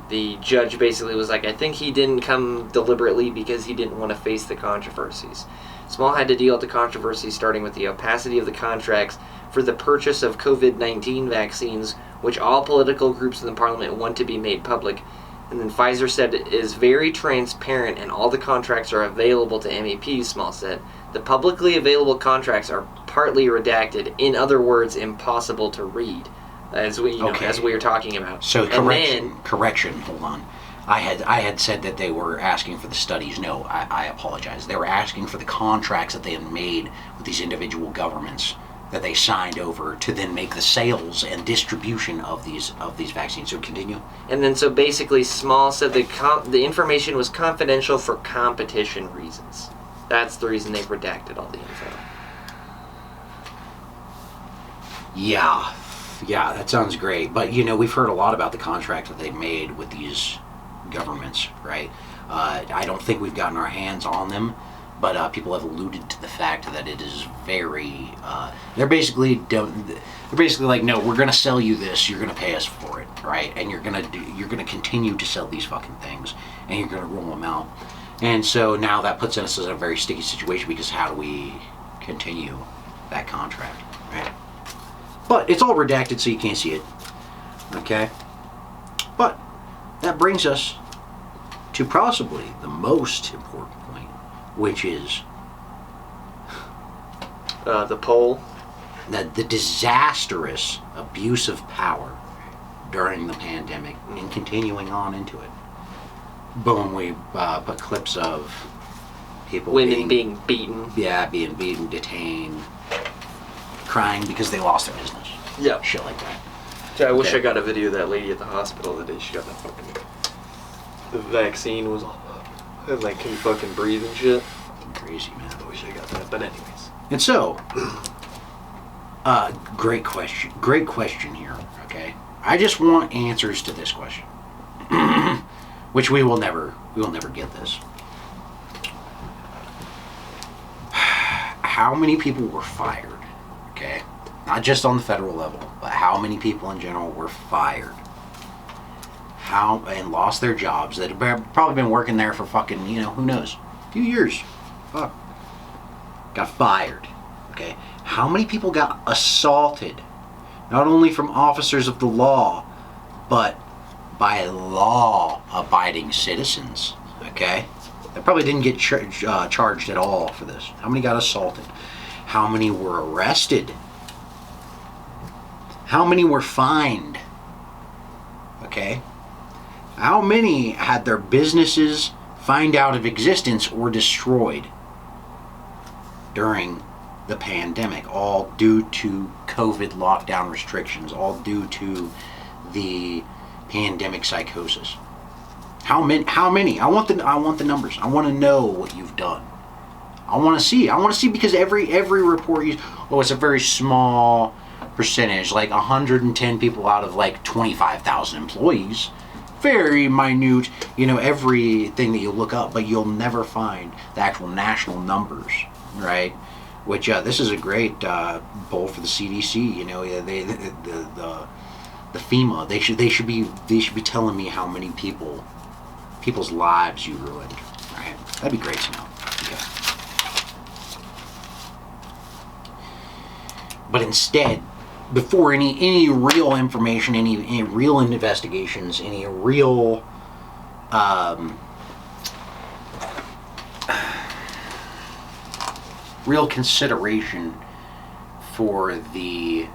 the judge basically was like, I think he didn't come deliberately because he didn't want to face the controversies. Small had to deal with the controversies starting with the opacity of the contracts for the purchase of COVID-19 vaccines, which all political groups in the parliament want to be made public. And then Pfizer said it is very transparent and all the contracts are available to MEPs, Small said. The publicly available contracts are partly redacted, in other words, impossible to read, as we were talking about. So correction, hold on. I had said that they were asking for the studies. No, I apologize. They were asking for the contracts that they had made with these individual governments that they signed over to then make the sales and distribution of these vaccines. So continue. And then so basically Small said the information was confidential for competition reasons. That's the reason they've redacted all the info. Yeah, that sounds great. But, we've heard a lot about the contract that they made with these governments, right? I don't think we've gotten our hands on them, but people have alluded to the fact that it is very... They're basically like, no, we're going to sell you this, you're going to pay us for it, right? And you're going to continue to sell these fucking things, and you're going to roll them out. And so now that puts us in a very sticky situation because how do we continue that contract, right? But it's all redacted so you can't see it, okay? But that brings us to possibly the most important point, which is the poll. The disastrous abuse of power during the pandemic and continuing on into it. Boom, we put clips of people Women being beaten. Yeah, being beaten, detained, crying because they lost their business. Yeah. Shit like that. I wish I got a video of that lady at the hospital the day she got the vaccine was and like couldn't fucking breathe and shit. Crazy, man. I wish I got that, but anyways. And so, great question here, okay? I just want answers to this question, which we will never get this. How many people were fired, okay? Not just on the federal level, but how many people in general were fired? And lost their jobs that have probably been working there for fucking, who knows, a few years. Fuck. Got fired, okay? How many people got assaulted, not only from officers of the law, but by law-abiding citizens, okay? They probably didn't get charged at all for this. How many got assaulted? How many were arrested? How many were fined? Okay? How many had their businesses fined out of existence or destroyed during the pandemic, all due to COVID lockdown restrictions, all due to the pandemic psychosis? How many? I want the numbers. I want to know what you've done. I want to see because every report it's a very small percentage, like 110 people out of like 25,000 employees. Very minute, everything that you look up, but you'll never find the actual national numbers, right? Which this is a great bowl for the CDC. The FEMA, they should be telling me how many people's lives you ruined, right? That'd be great to know. Okay. But instead, before any real information, any real investigations, any real real consideration for the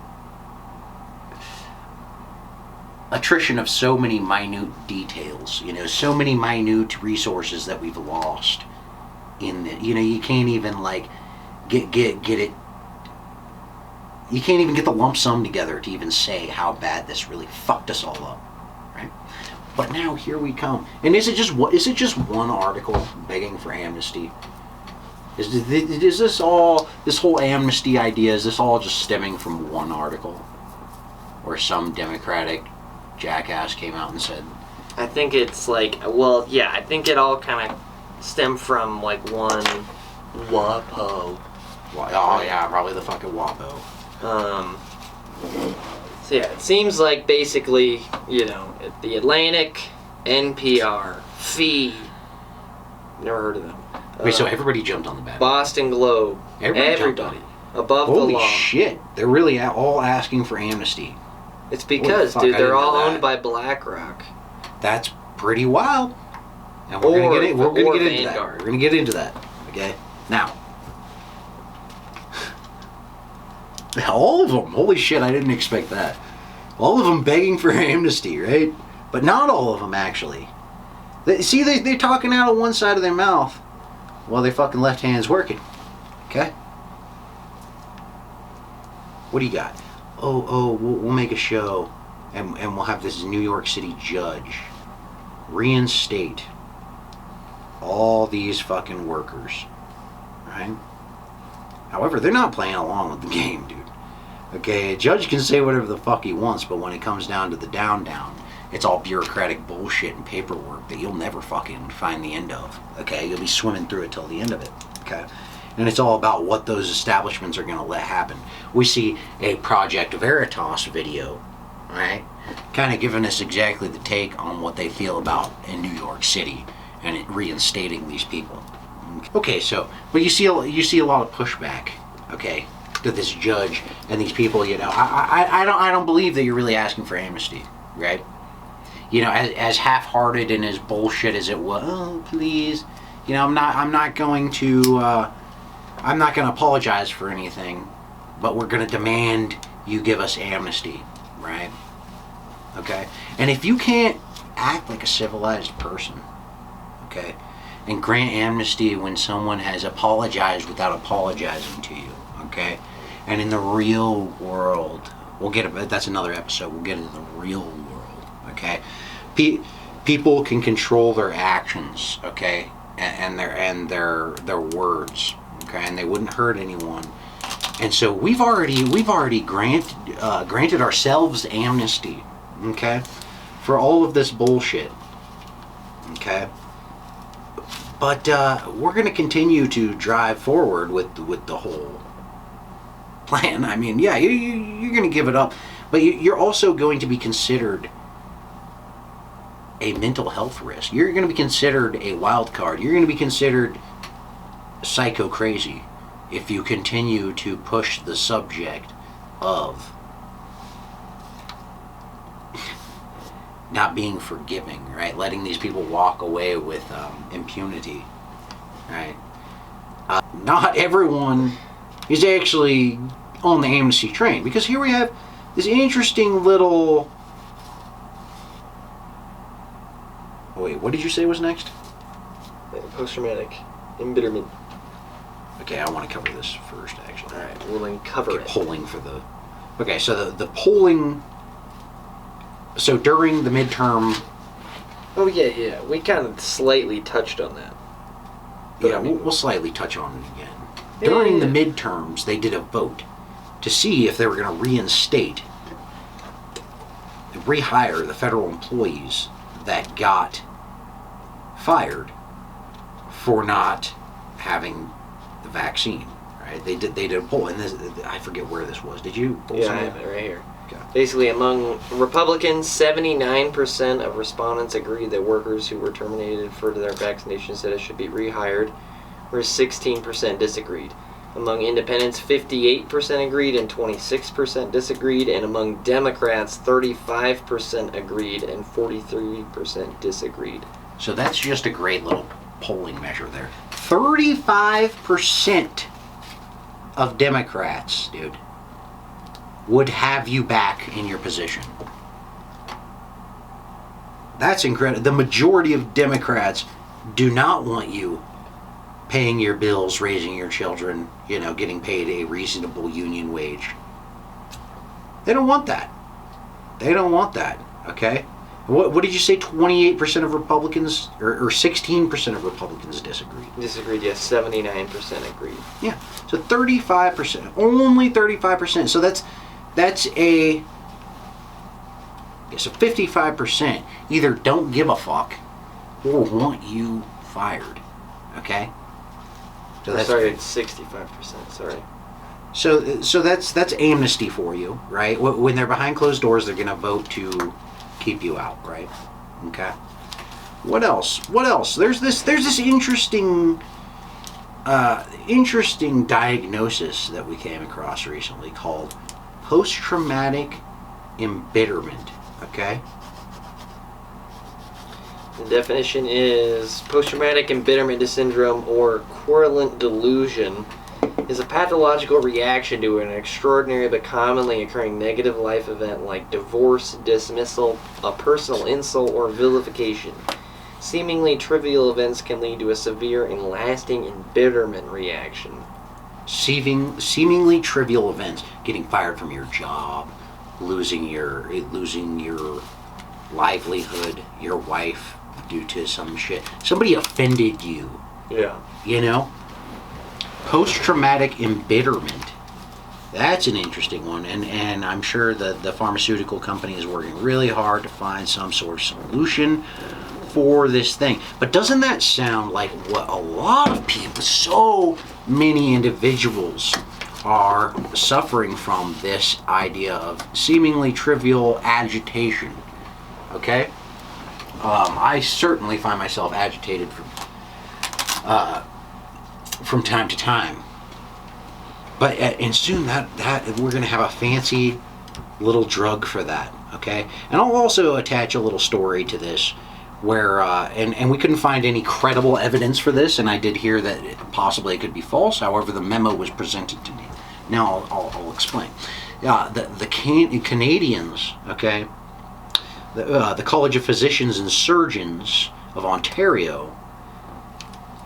attrition of so many minute details, so many minute resources that we've lost in the, you can't even like get it. You can't even get the lump sum together to even say how bad this really fucked us all up, right? But now here we come, and is it just one article begging for amnesty? Is this all, this whole amnesty idea, is this all just stemming from one article, where some Democratic jackass came out and said? I think it's like, I think it all kind of stemmed from like one WAPO. Oh yeah, probably the fucking WAPO. So yeah, it seems like basically, the Atlantic, NPR, Fee, never heard of them. Wait, so everybody jumped on the bandwagon? Boston Globe, everybody above the law. Holy shit, they're really all asking for amnesty. It's because, dude, they're all owned by BlackRock. That's pretty wild. And we're gonna get into that. We're gonna get into that. Okay, now. All of them. Holy shit, I didn't expect that. All of them begging for amnesty, right? But not all of them, actually. They're talking out of one side of their mouth while their fucking left hand's working. Okay? What do you got? We'll make a show and we'll have this New York City judge reinstate all these fucking workers. Right? However, they're not playing along with the game, dude. Okay, a judge can say whatever the fuck he wants, but when it comes down to the down, it's all bureaucratic bullshit and paperwork that you'll never fucking find the end of. Okay, you'll be swimming through it till the end of it. Okay, and it's all about what those establishments are going to let happen. We see a Project Veritas video, right? Kind of giving us exactly the take on what they feel about in New York City and it reinstating these people. Okay, so, but you see a lot of pushback, okay, to this judge and these people. I don't believe that you're really asking for amnesty, right? As half-hearted and as bullshit as it was. Oh, please, I'm not going to apologize for anything, but we're going to demand you give us amnesty, right? okay? And if you can't act like a civilized person, okay, and grant amnesty when someone has apologized without apologizing to you, okay, and in the real world, that's another episode, we'll get into the real world, okay? People can control their actions, okay, and their words, okay, and they wouldn't hurt anyone. And so we've already granted ourselves amnesty, okay, for all of this bullshit, okay. But we're going to continue to drive forward with the whole plan. I mean, yeah, you're going to give it up, but you're also going to be considered a mental health risk. You're going to be considered a wild card. You're going to be considered psycho crazy if you continue to push the subject of not being forgiving, right? Letting these people walk away with impunity, right? Not everyone is actually on the amnesty train, because here we have this interesting little... Wait, what did you say was next? Post-traumatic embitterment. Okay, I want to cover this first, actually. All right, we'll then cover it. Polling for the... Okay, so the polling... So during the midterm... Oh, yeah. We kind of slightly touched on that. But yeah, we'll slightly touch on it again. During the midterms, they did a vote to see if they were going to reinstate and rehire the federal employees that got fired for not having the vaccine. Right? They did a poll, and I forget where this was. Did you? Yeah, I have it right here. Okay. Basically, among Republicans, 79% of respondents agreed that workers who were terminated for their vaccination status should be rehired, whereas 16% disagreed. Among independents, 58% agreed and 26% disagreed, and among Democrats, 35% agreed and 43% disagreed. So that's just a great little polling measure there. 35% of Democrats, dude, would have you back in your position. That's incredible. The majority of Democrats do not want you paying your bills, raising your children, getting paid a reasonable union wage. They don't want that. They don't want that, okay? What did you say, 28% of Republicans, or 16% of Republicans disagreed? Disagreed, yes, 79% agreed. Yeah, so 35%, only 35%. So that's a 55% either don't give a fuck or want you fired, okay? So that's sorry, it's 65%, sorry. So that's amnesty for you, right? When they're behind closed doors, they're going to vote to keep you out, right? Okay. What else? There's this interesting diagnosis that we came across recently called post-traumatic embitterment, okay? The definition is post-traumatic embitterment syndrome, or querulent delusion, is a pathological reaction to an extraordinary but commonly occurring negative life event like divorce, dismissal, a personal insult, or vilification. Seemingly trivial events can lead to a severe and lasting embitterment reaction. Seemingly trivial events, getting fired from your job, losing your livelihood, your wife, due to some shit. Somebody offended you. Yeah. Post-traumatic embitterment. That's an interesting one, and I'm sure the pharmaceutical company is working really hard to find some sort of solution for this thing. But doesn't that sound like what a lot of people, so many individuals, are suffering from, this idea of seemingly trivial agitation? Okay? I certainly find myself agitated from time to time. But and soon that we're going to have a fancy little drug for that, okay? And I'll also attach a little story to this where, and we couldn't find any credible evidence for this, and I did hear that possibly it could be false. However, the memo was presented to me. Now I'll explain. The Canadians, okay, the College of Physicians and Surgeons of Ontario,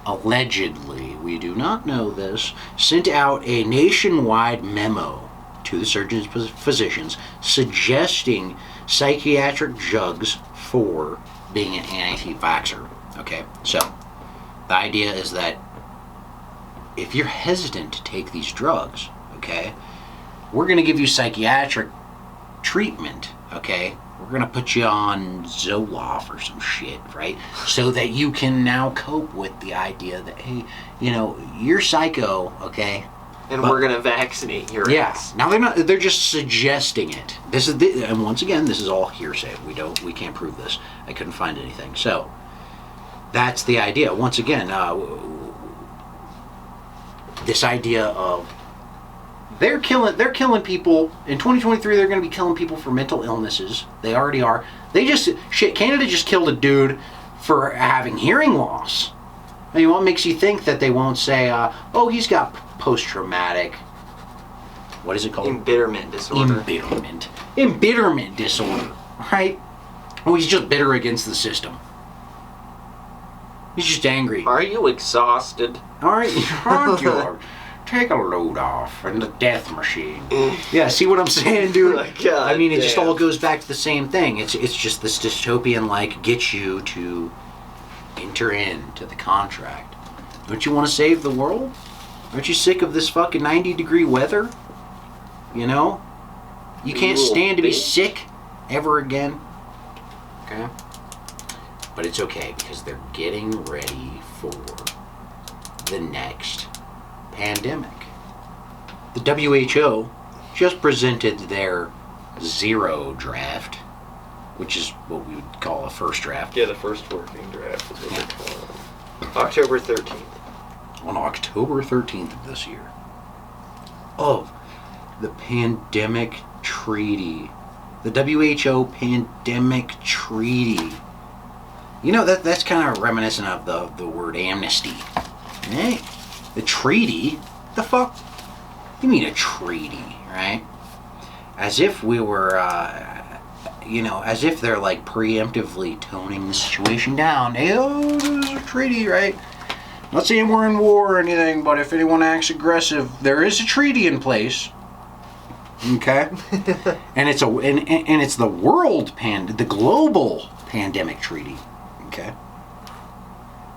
allegedly, we do not know this, sent out a nationwide memo to the surgeons and physicians suggesting psychiatric drugs for being an anti-vaxxer. Okay, so the idea is that if you're hesitant to take these drugs, okay, we're going to give you psychiatric treatment, okay? We're going to put you on Zoloft or some shit, right? So that you can now cope with the idea that, hey, you're psycho, okay? And we're going to vaccinate your ass. Now they're just suggesting it. And once again, this is all hearsay. We can't prove this. I couldn't find anything. So that's the idea. Once again, this idea of they're killing people in 2023. They're going to be killing people for mental illnesses. They already are. Canada just killed a dude for having hearing loss. I mean, what makes you think that they won't say, oh, he's got post-traumatic, what is it called? Embitterment disorder. Embitterment disorder, right? Oh, he's just bitter against the system. He's just angry. Are you exhausted? All right, aren't you? Take a load off in the death machine. Yeah, see what I'm saying, dude? I mean, it just all goes back to the same thing. It's just this dystopian, get you to enter into the contract. Don't you want to save the world? Aren't you sick of this fucking 90-degree weather? You can't stand to be sick ever again. Okay? But it's okay, because they're getting ready for the next pandemic. The WHO just presented their zero draft, which is what we would call a first draft. Yeah, the first working draft is what they're calling it. October 13th. On October 13th of this year. Of the pandemic treaty. The WHO pandemic treaty. That's kind of reminiscent of the word amnesty. Hey, the treaty? The fuck? You mean a treaty, right? As if we were, as if they're preemptively toning the situation down. Hey, there's a treaty, right? Not saying we're in war or anything, but if anyone acts aggressive, there is a treaty in place. Okay? And it's the global pandemic treaty. Okay?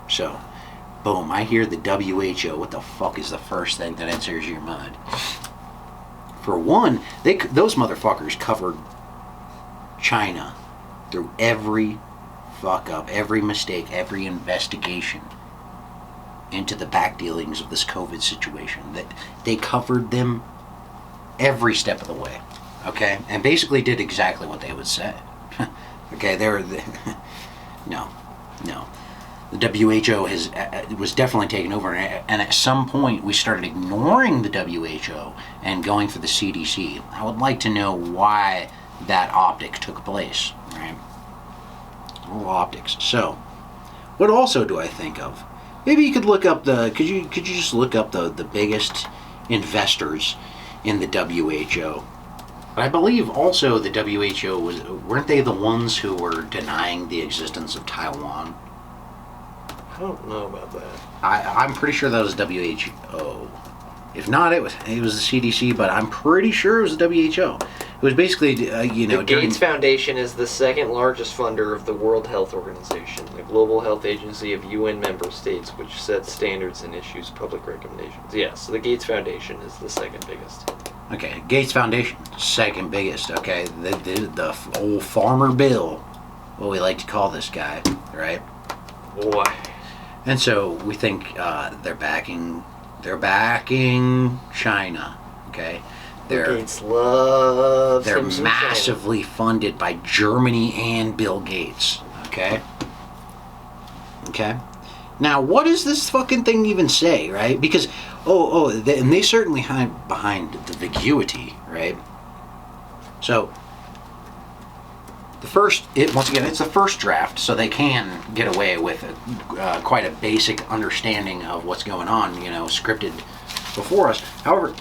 So, boom, I hear the WHO. What the fuck is the first thing that enters your mind? For one, those motherfuckers covered China through every fuck up, every mistake, every investigation into the back dealings of this COVID situation. That they covered them every step of the way. Okay? And basically did exactly what they would say. Okay, no. The WHO was definitely taken over, and at some point we started ignoring the WHO and going for the CDC. I would like to know why that optic took place, right? All optics. So, what also do I think of? Maybe you could look up could you just look up the biggest investors in the WHO? But I believe also the WHO weren't they the ones who were denying the existence of Taiwan? I don't know about that. I'm pretty sure that was WHO. If not, it was the CDC, but I'm pretty sure it was the WHO. It was basically, The Gates Foundation is the second largest funder of the World Health Organization, the global health agency of UN member states, which sets standards and issues public recommendations. Yes, so the Gates Foundation is the second biggest. Okay, Gates Foundation, second biggest. Okay, the old Farmer Bill, what we like to call this guy, right? Boy. And so we think they're backing China. Okay, Gates loves they're him some massively funded by Germany and Bill Gates. Okay. Now, what does this fucking thing even say, right? Because and they certainly hide behind the vacuity, right? So it's the first draft, so they can get away with quite a basic understanding of what's going on, scripted before us. However,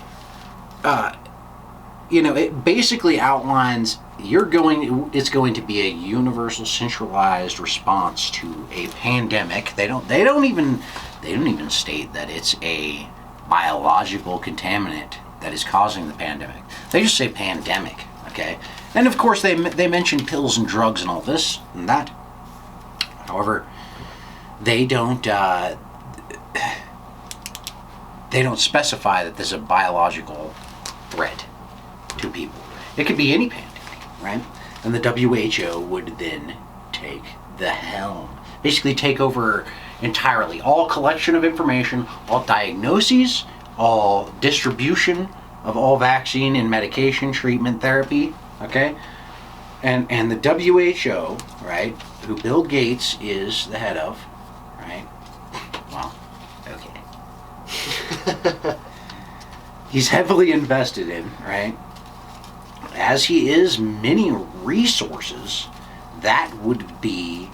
it basically outlines it's going to be a universal centralized response to a pandemic. They don't even state that it's a biological contaminant that is causing the pandemic. They just say pandemic, okay? And of course they mention pills and drugs and all this and that. However, they don't specify that this is a biological threat to people. It could be any pandemic, right? And the WHO would then take the helm, basically take over entirely all collection of information, all diagnoses, all distribution of all vaccine and medication, treatment, therapy, okay? And the WHO, right, who Bill Gates is the head of, right? Well, okay. He's heavily invested in, right? As he is many resources, that would be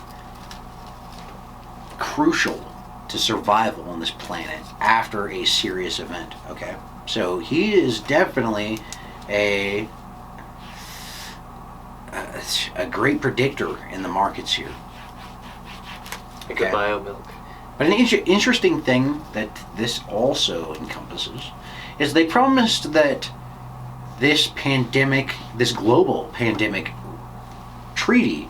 crucial to survival on this planet after a serious event, okay? So he is definitely a great predictor in the markets here. Like a biomilk. But an interesting thing that this also encompasses is they promised that this global pandemic treaty,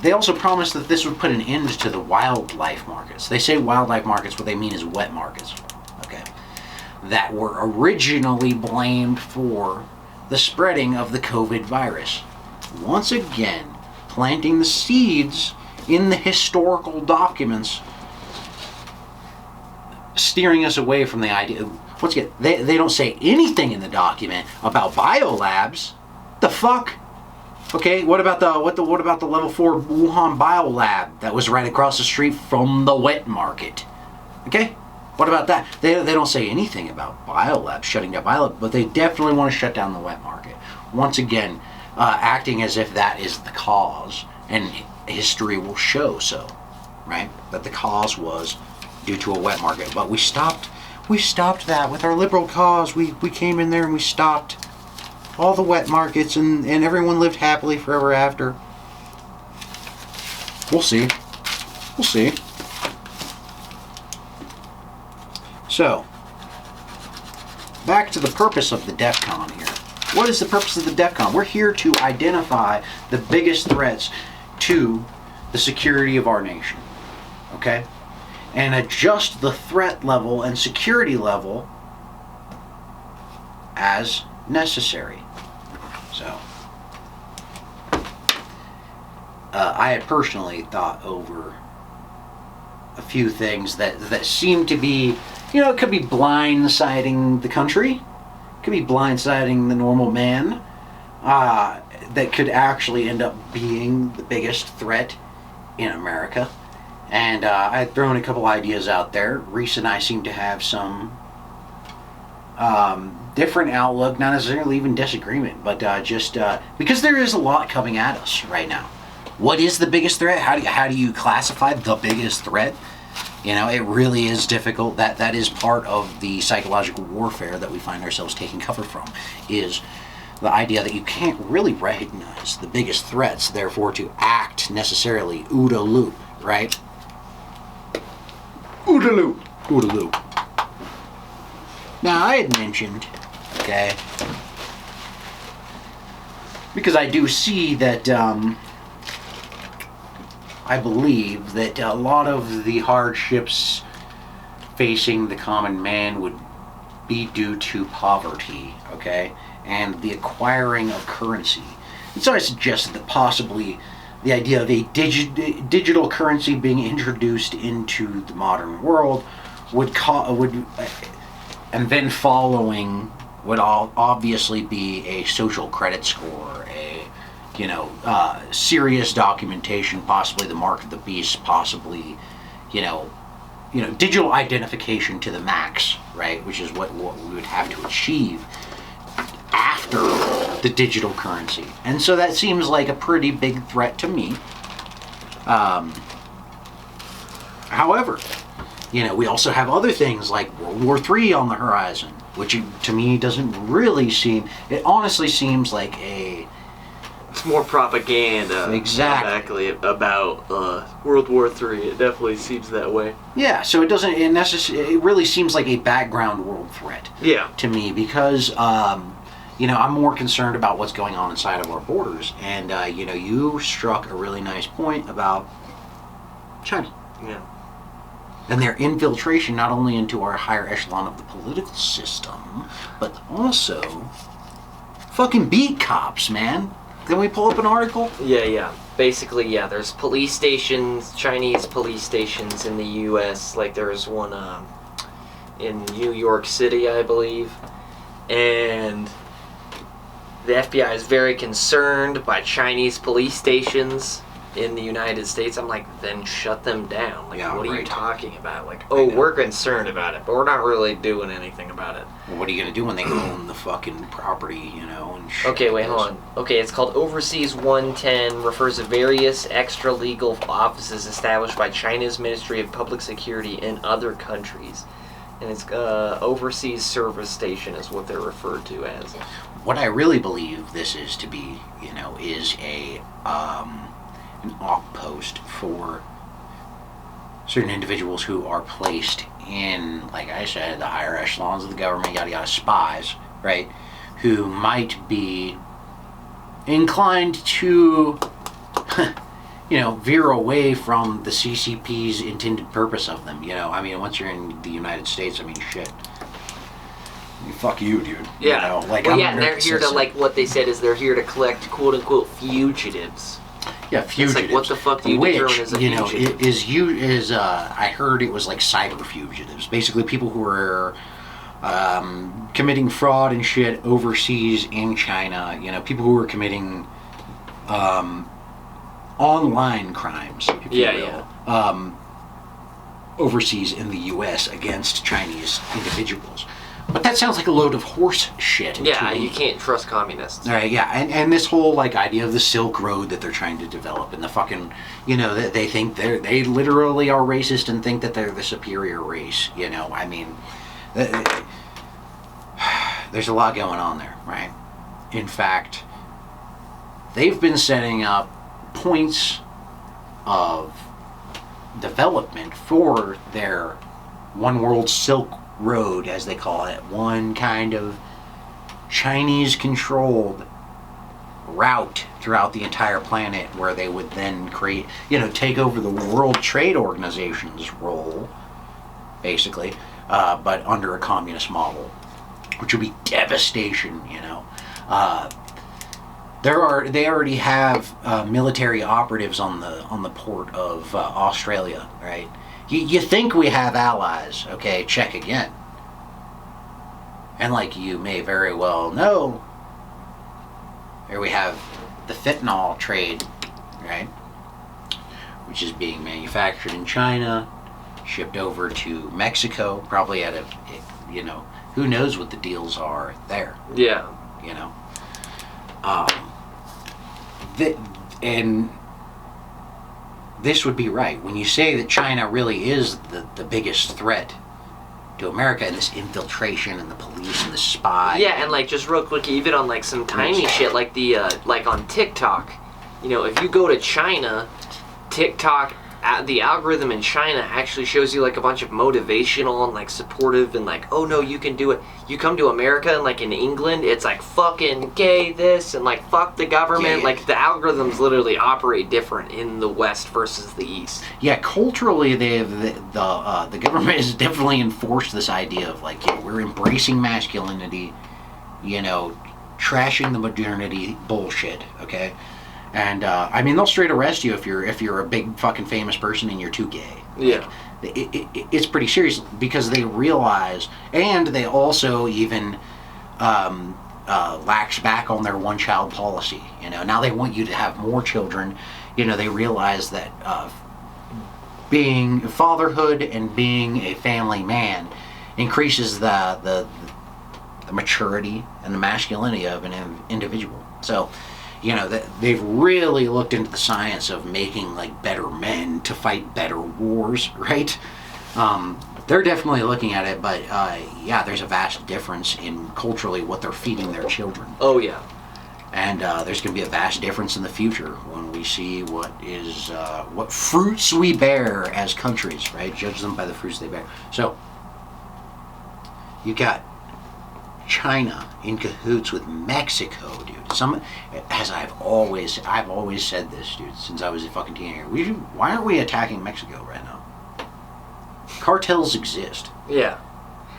they also promised that this would put an end to the wildlife markets. They say wildlife markets, what they mean is wet markets, okay, that were originally blamed for the spreading of the COVID virus. Once again, planting the seeds in the historical documents, steering us away from the idea. Once again, they don't say anything in the document about biolabs. The fuck? Okay, what about the level 4 Wuhan biolab that was right across the street from the wet market? Okay? What about that? They don't say anything about biolabs, shutting down biolabs, but they definitely want to shut down the wet market. Once again, acting as if that is the cause, and history will show so, right? That the cause was due to a wet market. But we stopped that with our liberal cause. We came in there and we stopped all the wet markets, and everyone lived happily forever after. We'll see. We'll see. So, back to the purpose of the Defcon here. What is the purpose of the Defcon? We're here to identify the biggest threats to the security of our nation, okay? And adjust the threat level and security level as necessary. So, I had personally thought over a few things that seem to be, it could be blindsiding the country, could be blindsiding the normal man, that could actually end up being the biggest threat in America. And I had thrown a couple ideas out there. Reese and I seem to have some different outlook, not necessarily even disagreement, but just because there is a lot coming at us right now. What is the biggest threat? How do you classify the biggest threat? It really is difficult. That is part of the psychological warfare that we find ourselves taking cover from, is the idea that you can't really recognize the biggest threats, therefore to act necessarily OODA loop, right? OODA loop. OODA loop. Now, I had mentioned, okay, because I do see that, I believe that a lot of the hardships facing the common man would be due to poverty, okay, and the acquiring of currency. And so I suggested that possibly the idea of a digital currency being introduced into the modern world would and then following would obviously be a social credit score, serious documentation, possibly the mark of the beast, possibly, digital identification to the max, right? Which is what we would have to achieve after the digital currency. And so that seems like a pretty big threat to me. However, We also have other things like World War III on the horizon, which to me doesn't really seem. It honestly seems like It's more propaganda. Exactly. About World War III. It definitely seems that way. Yeah, so it doesn't. It really seems like a background world threat. Yeah. To me, because I'm more concerned about what's going on inside of our borders, and you struck a really nice point about China. Yeah. And their infiltration not only into our higher echelon of the political system, but also fucking beat cops, man. Can we pull up an article? Yeah. Basically, yeah, there's police stations, Chinese police stations in the U.S. Like there's one in New York City, I believe. And the FBI is very concerned by Chinese police stations in the United States. I'm like, then shut them down. Like, Yeah, what are you right. talking about? Like, oh, we're concerned about it, but we're not really doing anything about it. Well, what are you gonna do when they own the fucking property, and shit? Okay, wait, hold on. Okay, it's called Overseas 110, refers to various extra-legal offices established by China's Ministry of Public Security in other countries. And it's Overseas Service Station is what they're referred to as. What I really believe this is to be, is an outpost for certain individuals who are placed in, like I said, the higher echelons of the government, yada yada, spies, right? Who might be inclined to, veer away from the CCP's intended purpose of them. Once you're in the United States, shit. Fuck you, dude. Yeah. I'm and they're here to, what they said is they're here to collect quote-unquote fugitives. Yeah, fugitives. It's like, what the fuck do you determine as a fugitive? I heard it was like cyber fugitives. Basically people who are committing fraud and shit overseas in China. People who are committing online crimes, if you will, overseas in the U.S. against Chinese individuals. But that sounds like a load of horse shit. Yeah, you can't trust communists. All right, yeah, and this whole idea of the Silk Road that they're trying to develop, and the fucking, that they think they literally are racist and think that they're the superior race. There's a lot going on there, right? In fact, they've been setting up points of development for their One World Silk Road, as they call it, one kind of Chinese-controlled route throughout the entire planet, where they would then create, take over the World Trade Organization's role, basically, but under a communist model, which would be devastation. They already have military operatives on the port of Australia, right? You think we have allies, okay? Check again. And like you may very well know, here we have the fentanyl trade, right? Which is being manufactured in China, shipped over to Mexico, probably at who knows what the deals are there. Yeah. And this would be right. When you say that China really is the biggest threat to America, and this infiltration and the police and the spy. Yeah, and just real quick, even on some tiny shit like the on TikTok, if you go to China, TikTok, the algorithm in China actually shows you a bunch of motivational and supportive and oh no, you can do it. You come to America and in England, it's fucking gay this and fuck the government. Yeah. The algorithms literally operate different in the West versus the East. Yeah, culturally, the government has definitely enforced this idea of we're embracing masculinity, trashing the modernity bullshit. Okay. And they'll straight arrest you if you're a big fucking famous person and you're too gay. Yeah. It's pretty serious, because they realize, and they also even lax back on their one-child policy. Now they want you to have more children. They realize that being fatherhood and being a family man increases the maturity and the masculinity of an individual. So. They've really looked into the science of making better men to fight better wars, right? They're definitely looking at it, but yeah, there's a vast difference in culturally what they're feeding their children. Oh yeah. And there's going to be a vast difference in the future when we see what fruits we bear as countries, right? Judge them by the fruits they bear. So, you got China in cahoots with Mexico, dude. I've always said this, dude, since I was a fucking teenager. Why aren't we attacking Mexico right now? Cartels exist. Yeah.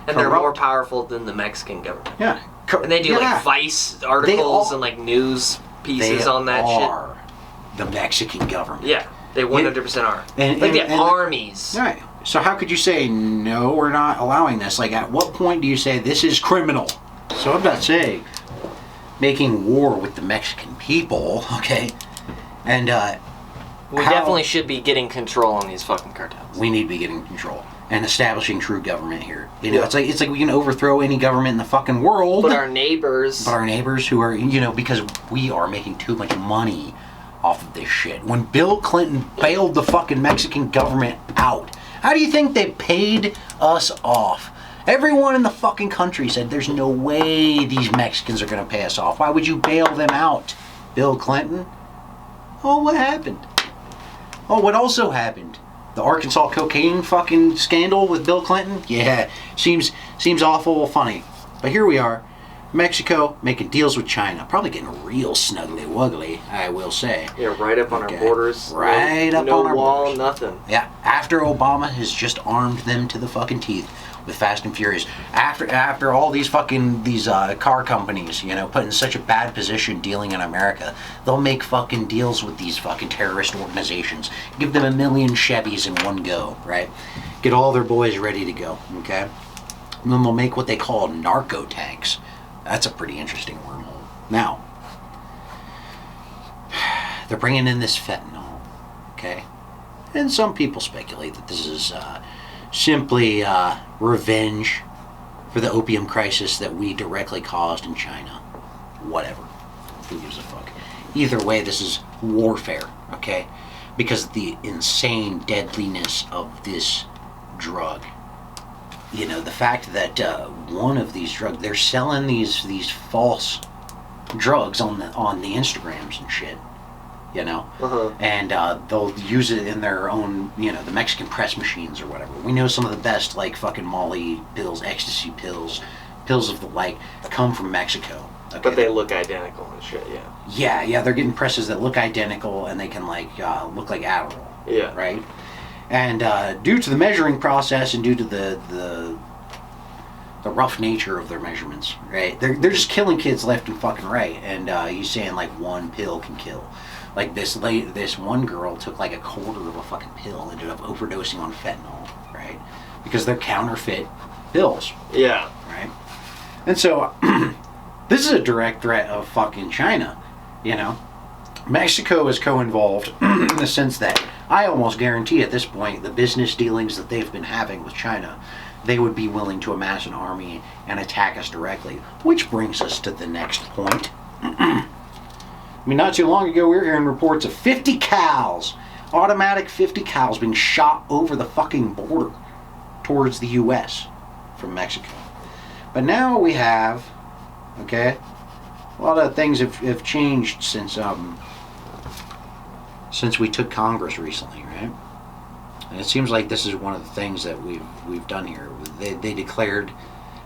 And they're more powerful than the Mexican government. Yeah. And they do like Vice articles and like news pieces on that shit. They are the Mexican government. Yeah, they 100% are. And they have armies. Right. So how could you say, no, we're not allowing this? Like, at what point do you say this is criminal? So I'm not saying making war with the Mexican people, okay? And we definitely should be getting control on these fucking cartels. We need to be getting control and establishing true government here. You know, it's like we can overthrow any government in the fucking world. But our neighbors who are, because we are making too much money off of this shit. When Bill Clinton bailed the fucking Mexican government out, how do you think they paid us off? Everyone in the fucking country said there's no way these Mexicans are going to pay us off. Why would you bail them out, Bill Clinton? Oh, what happened? Oh, what also happened? The Arkansas cocaine fucking scandal with Bill Clinton? Yeah, seems awful funny. But here we are, Mexico making deals with China. Probably getting real snuggly wuggly, I will say. Yeah, right up on our borders. Right up on our wall, borders. nothing. Yeah, after Obama has just armed them to the fucking teeth with Fast and Furious. After all these car companies, put in such a bad position dealing in America, they'll make fucking deals with these fucking terrorist organizations. Give them 1 million Chevys in one go, right? Get all their boys ready to go, okay? And then they'll make what they call narco tanks. That's a pretty interesting wormhole. Now, they're bringing in this fentanyl, okay? And some people speculate that this is simply revenge for the opium crisis that we directly caused in China. Whatever. Who gives a fuck? Either way, this is warfare, okay? Because of the insane deadliness of this drug. The fact that one of these drugs, they're selling these false drugs on the Instagrams and shit. And they'll use it in their own, the Mexican press machines or whatever. We know some of the best, like, fucking Molly pills, ecstasy pills of the like, come from Mexico. Okay? But they look identical and shit, yeah. Yeah, they're getting presses that look identical and they can, like, look like Adderall. Yeah. Right? And due to the measuring process and due to the rough nature of their measurements, right? They're just killing kids left and fucking right. And he's saying, like, one pill can kill. Like this one girl took like a quarter of a fucking pill, ended up overdosing on fentanyl, right? Because they're counterfeit pills. Yeah. Right? And so, this is a direct threat of fucking China, Mexico is co-involved in the sense that I almost guarantee at this point the business dealings that they've been having with China, they would be willing to amass an army and attack us directly. Which brings us to the next point. Not too long ago, we were hearing reports of 50 cows, automatic 50 cows being shot over the fucking border towards the U.S. from Mexico. But now we have, a lot of things have changed since we took Congress recently, right? And it seems like this is one of the things that we've done here. They declared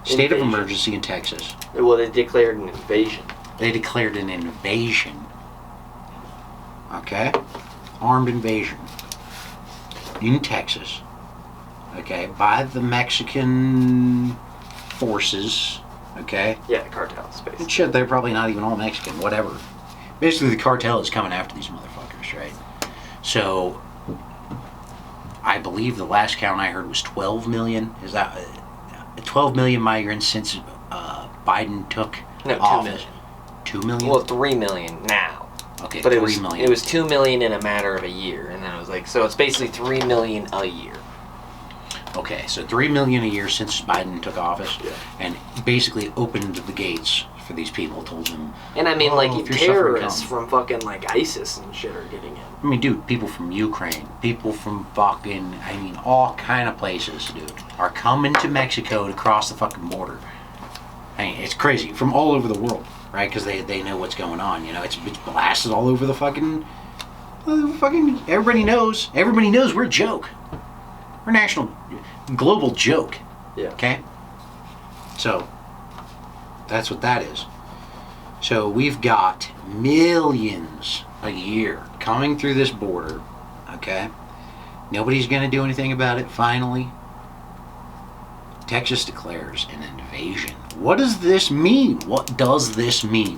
state of emergency in Texas. Well, they declared an invasion. They declared an invasion. Okay? Armed invasion. In Texas. Okay? By the Mexican forces. Okay? Yeah, the cartels, basically. And shit, they're probably not even all Mexican. Whatever. Basically, the cartel is coming after these motherfuckers, right? So, I believe the last count I heard was 12 million. Is that 12 million migrants since Biden took office? 2 million? Well, 3 million now. Okay, but 3 million. It was 2 million in a matter of a year, and then it was like, so it's basically 3 million a year. Okay, so 3 million a year since Biden took office, yeah. and basically opened the gates for these people. Told them, And I mean, "Oh, like, if you're terrorists suffering, from fucking, like, ISIS and shit are getting in. I mean, dude, people from Ukraine, people from fucking, I mean, all kind of places, dude, are coming to Mexico to cross the fucking border. I mean, it's crazy. From all over the world, right? Because they know what's going on, you know? It's blasted all over the fucking, everybody knows we're a joke. We're a national, global joke. Yeah. Okay? So, that's what that is. So, we've got millions a year coming through this border, okay? Nobody's going to do anything about it, finally. Texas declares an invasion. What does this mean? What does this mean?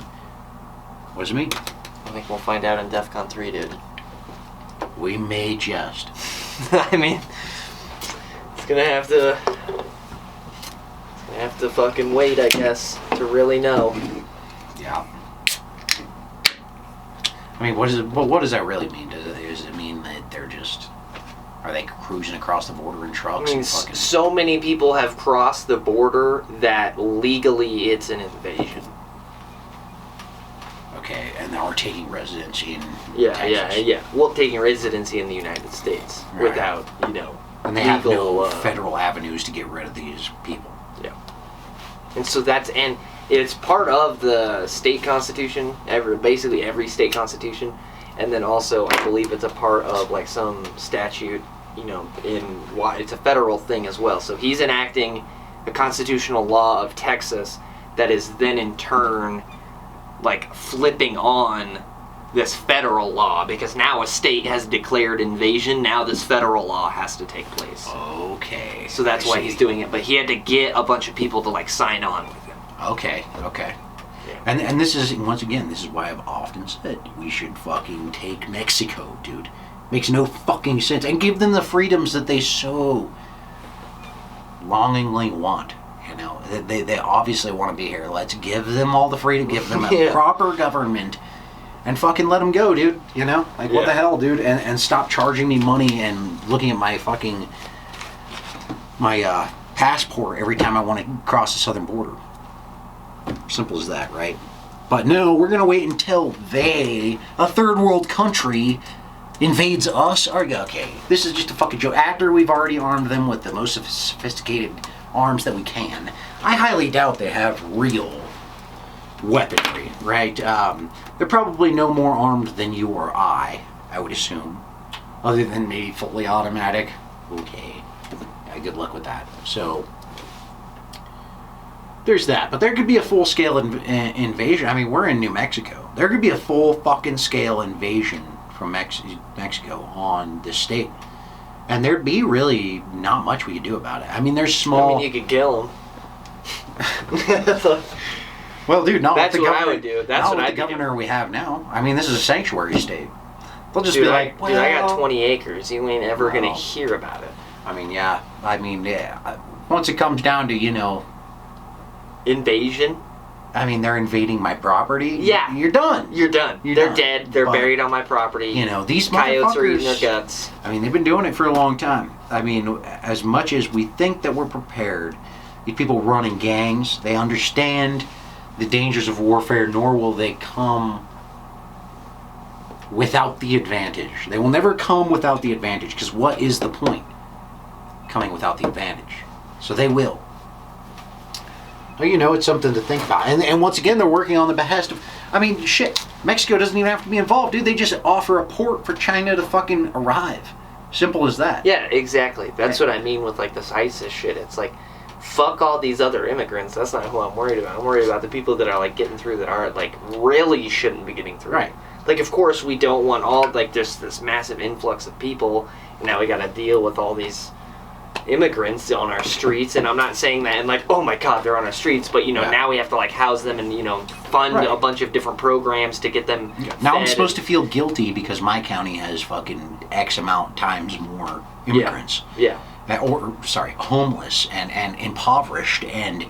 What does it mean? I think we'll find out in Defcon 3, dude. We may just. I mean, it's gonna have to fucking wait, I guess, to really know. Yeah. I mean, what does that really mean? Does it mean that they're just... Are they cruising across the border in trucks? I mean, and fucking... so many people have crossed the border that legally it's an invasion. Okay, and are taking residency in Yeah, Texas. yeah. Well, taking residency in the United States Right. without, And they have no legal, federal avenues to get rid of these people. Yeah. And so it's part of the state constitution, basically every state constitution, and then also I believe it's a part of like some statute, it's a federal thing as well. So he's enacting a constitutional law of Texas that is then in turn like flipping on this federal law, because now a state has declared invasion, now this federal law has to take place. Okay. So that's I why see. he's doing it, but he had to get a bunch of people to like sign on with him. Okay. Yeah. And this is, once again, this is why I've often said we should fucking take Mexico, dude. Makes no fucking sense. And give them the freedoms that they so longingly want. You know, they obviously want to be here. Let's give them all the freedom, give them a Yeah. proper government, and fucking let them go, dude. You know? Like, what the hell, dude? And stop charging me money and looking at my fucking, my passport every time I want to cross the southern border. Simple as that, right? But no, we're going to wait until a third world country, invades us. Okay, this is just a fucking joke. After we've already armed them with the most sophisticated arms that we can. I highly doubt they have real weaponry, right? They're probably no more armed than you or I would assume. Other than maybe fully automatic. Okay. Yeah, good luck with that. So, there's that. But there could be a full-scale invasion. I mean, we're in New Mexico. There could be a full fucking scale invasion from Mexico on this state. And there'd be really not much we could do about it. I mean, there's small... I mean, you could kill him. Well, dude, not That's with the what I governor. would do. That's not what with I'd the do. governor we have now. I mean, this is a sanctuary state. They'll just Dude, be like, dude, I got well, 20 acres. You ain't ever Well. gonna hear about it. I mean, yeah. Once it comes down to, Invasion? I mean, they're invading my property. Yeah. You're done. You're done. You're They're done. dead. They're But, buried on my property. These Coyotes are eating their motherfuckers. guts. I mean, they've been doing it for a long time. I mean, as much as we think that we're prepared, these people run in gangs. They understand the dangers of warfare, nor will they come without the advantage. They will never come without the advantage, because what is the point? Coming without the advantage. So they will. Well, it's something to think about. And once again, they're working on the behest of... I mean, shit. Mexico doesn't even have to be involved, dude. They just offer a port for China to fucking arrive. Simple as that. Yeah, exactly. That's what I mean with like this ISIS shit. It's like, fuck all these other immigrants. That's not who I'm worried about. I'm worried about the people that are like getting through that aren't like really shouldn't be getting through. Right. Like, of course, we don't want all like just this massive influx of people. And now we got to deal with all these immigrants on our streets. And I'm not saying that and like, oh my god, they're on our streets. But now we have to like house them and fund Right. a bunch of different programs to get them. Now I'm fed supposed to feel guilty because my county has fucking X amount times more immigrants. Yeah. Homeless and impoverished and,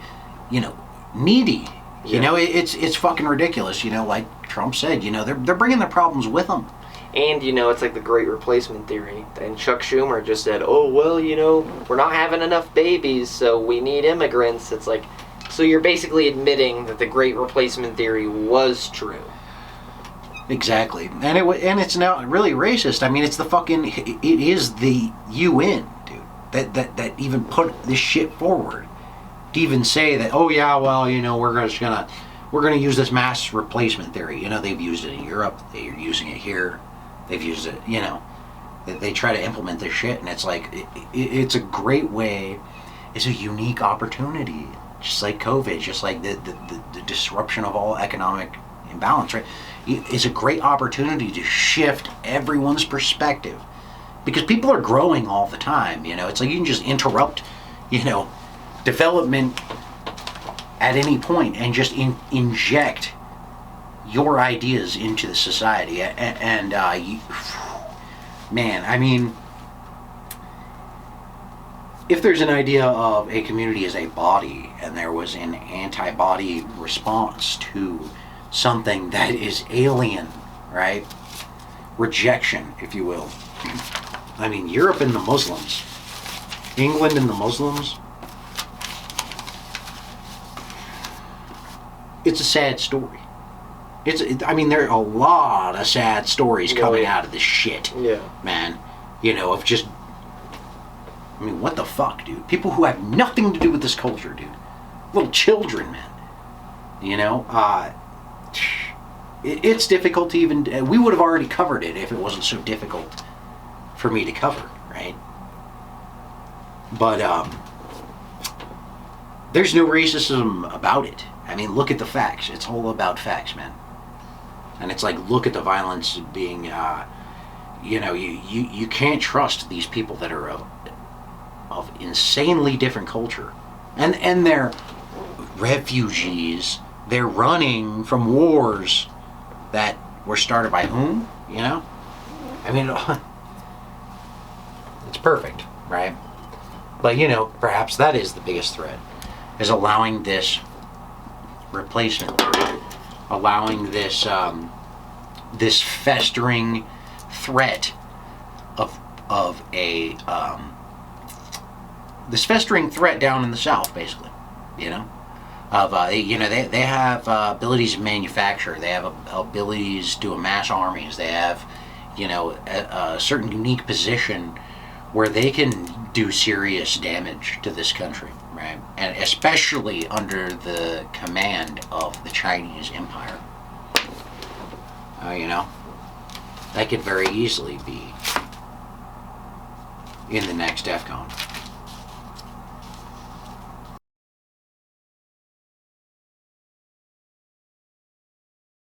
needy. Yeah. It's fucking ridiculous. Like Trump said, they're bringing their problems with them. And, it's like the great replacement theory. And Chuck Schumer just said, oh, well, we're not having enough babies, so we need immigrants. It's like, So you're basically admitting that the Great Replacement Theory was true. Exactly, and it's now really racist. I mean, it's the fucking, it is the UN, dude, that even put this shit forward to even say that, oh yeah, well, you know, we're gonna use this mass replacement theory. You know, they've used it in Europe, they're using it here, they've used it, you know, they try to implement this shit, and it's like it's a great way, it's a unique opportunity, just like COVID, just like the disruption of all economic imbalance, right? It's a great opportunity to shift everyone's perspective, because people are growing all the time. You know, it's like you can just interrupt, you know, development at any point and just inject your ideas into the society. And man, I mean, if there's an idea of a community as a body, and there was an antibody response to something that is alien, right? Rejection, if you will. I mean, Europe and the Muslims, England and the Muslims, it's a sad story. I mean, there are a lot of sad stories coming out of this shit, man. You know, of just, I mean, what the fuck, dude? People who have nothing to do with this culture, dude. Little children, man. You know, it's difficult to even, we would have already covered it if it wasn't so difficult for me to cover, right? But there's no racism about it. I mean, look at the facts. It's all about facts, man. And it's like, look at the violence being, you know, you can't trust these people that are of insanely different culture. And they're refugees. They're running from wars that were started by whom, you know? I mean, it's perfect, right? But, you know, perhaps that is the biggest threat, is allowing this replacement, allowing this this festering threat of a this festering threat down in the South, basically, you know, of you know, they have abilities to manufacture, they have abilities to amass armies, they have, you know, a certain unique position where they can do serious damage to this country, right? And especially under the command of the Chinese Empire. You know, that could very easily be in the next Defcon.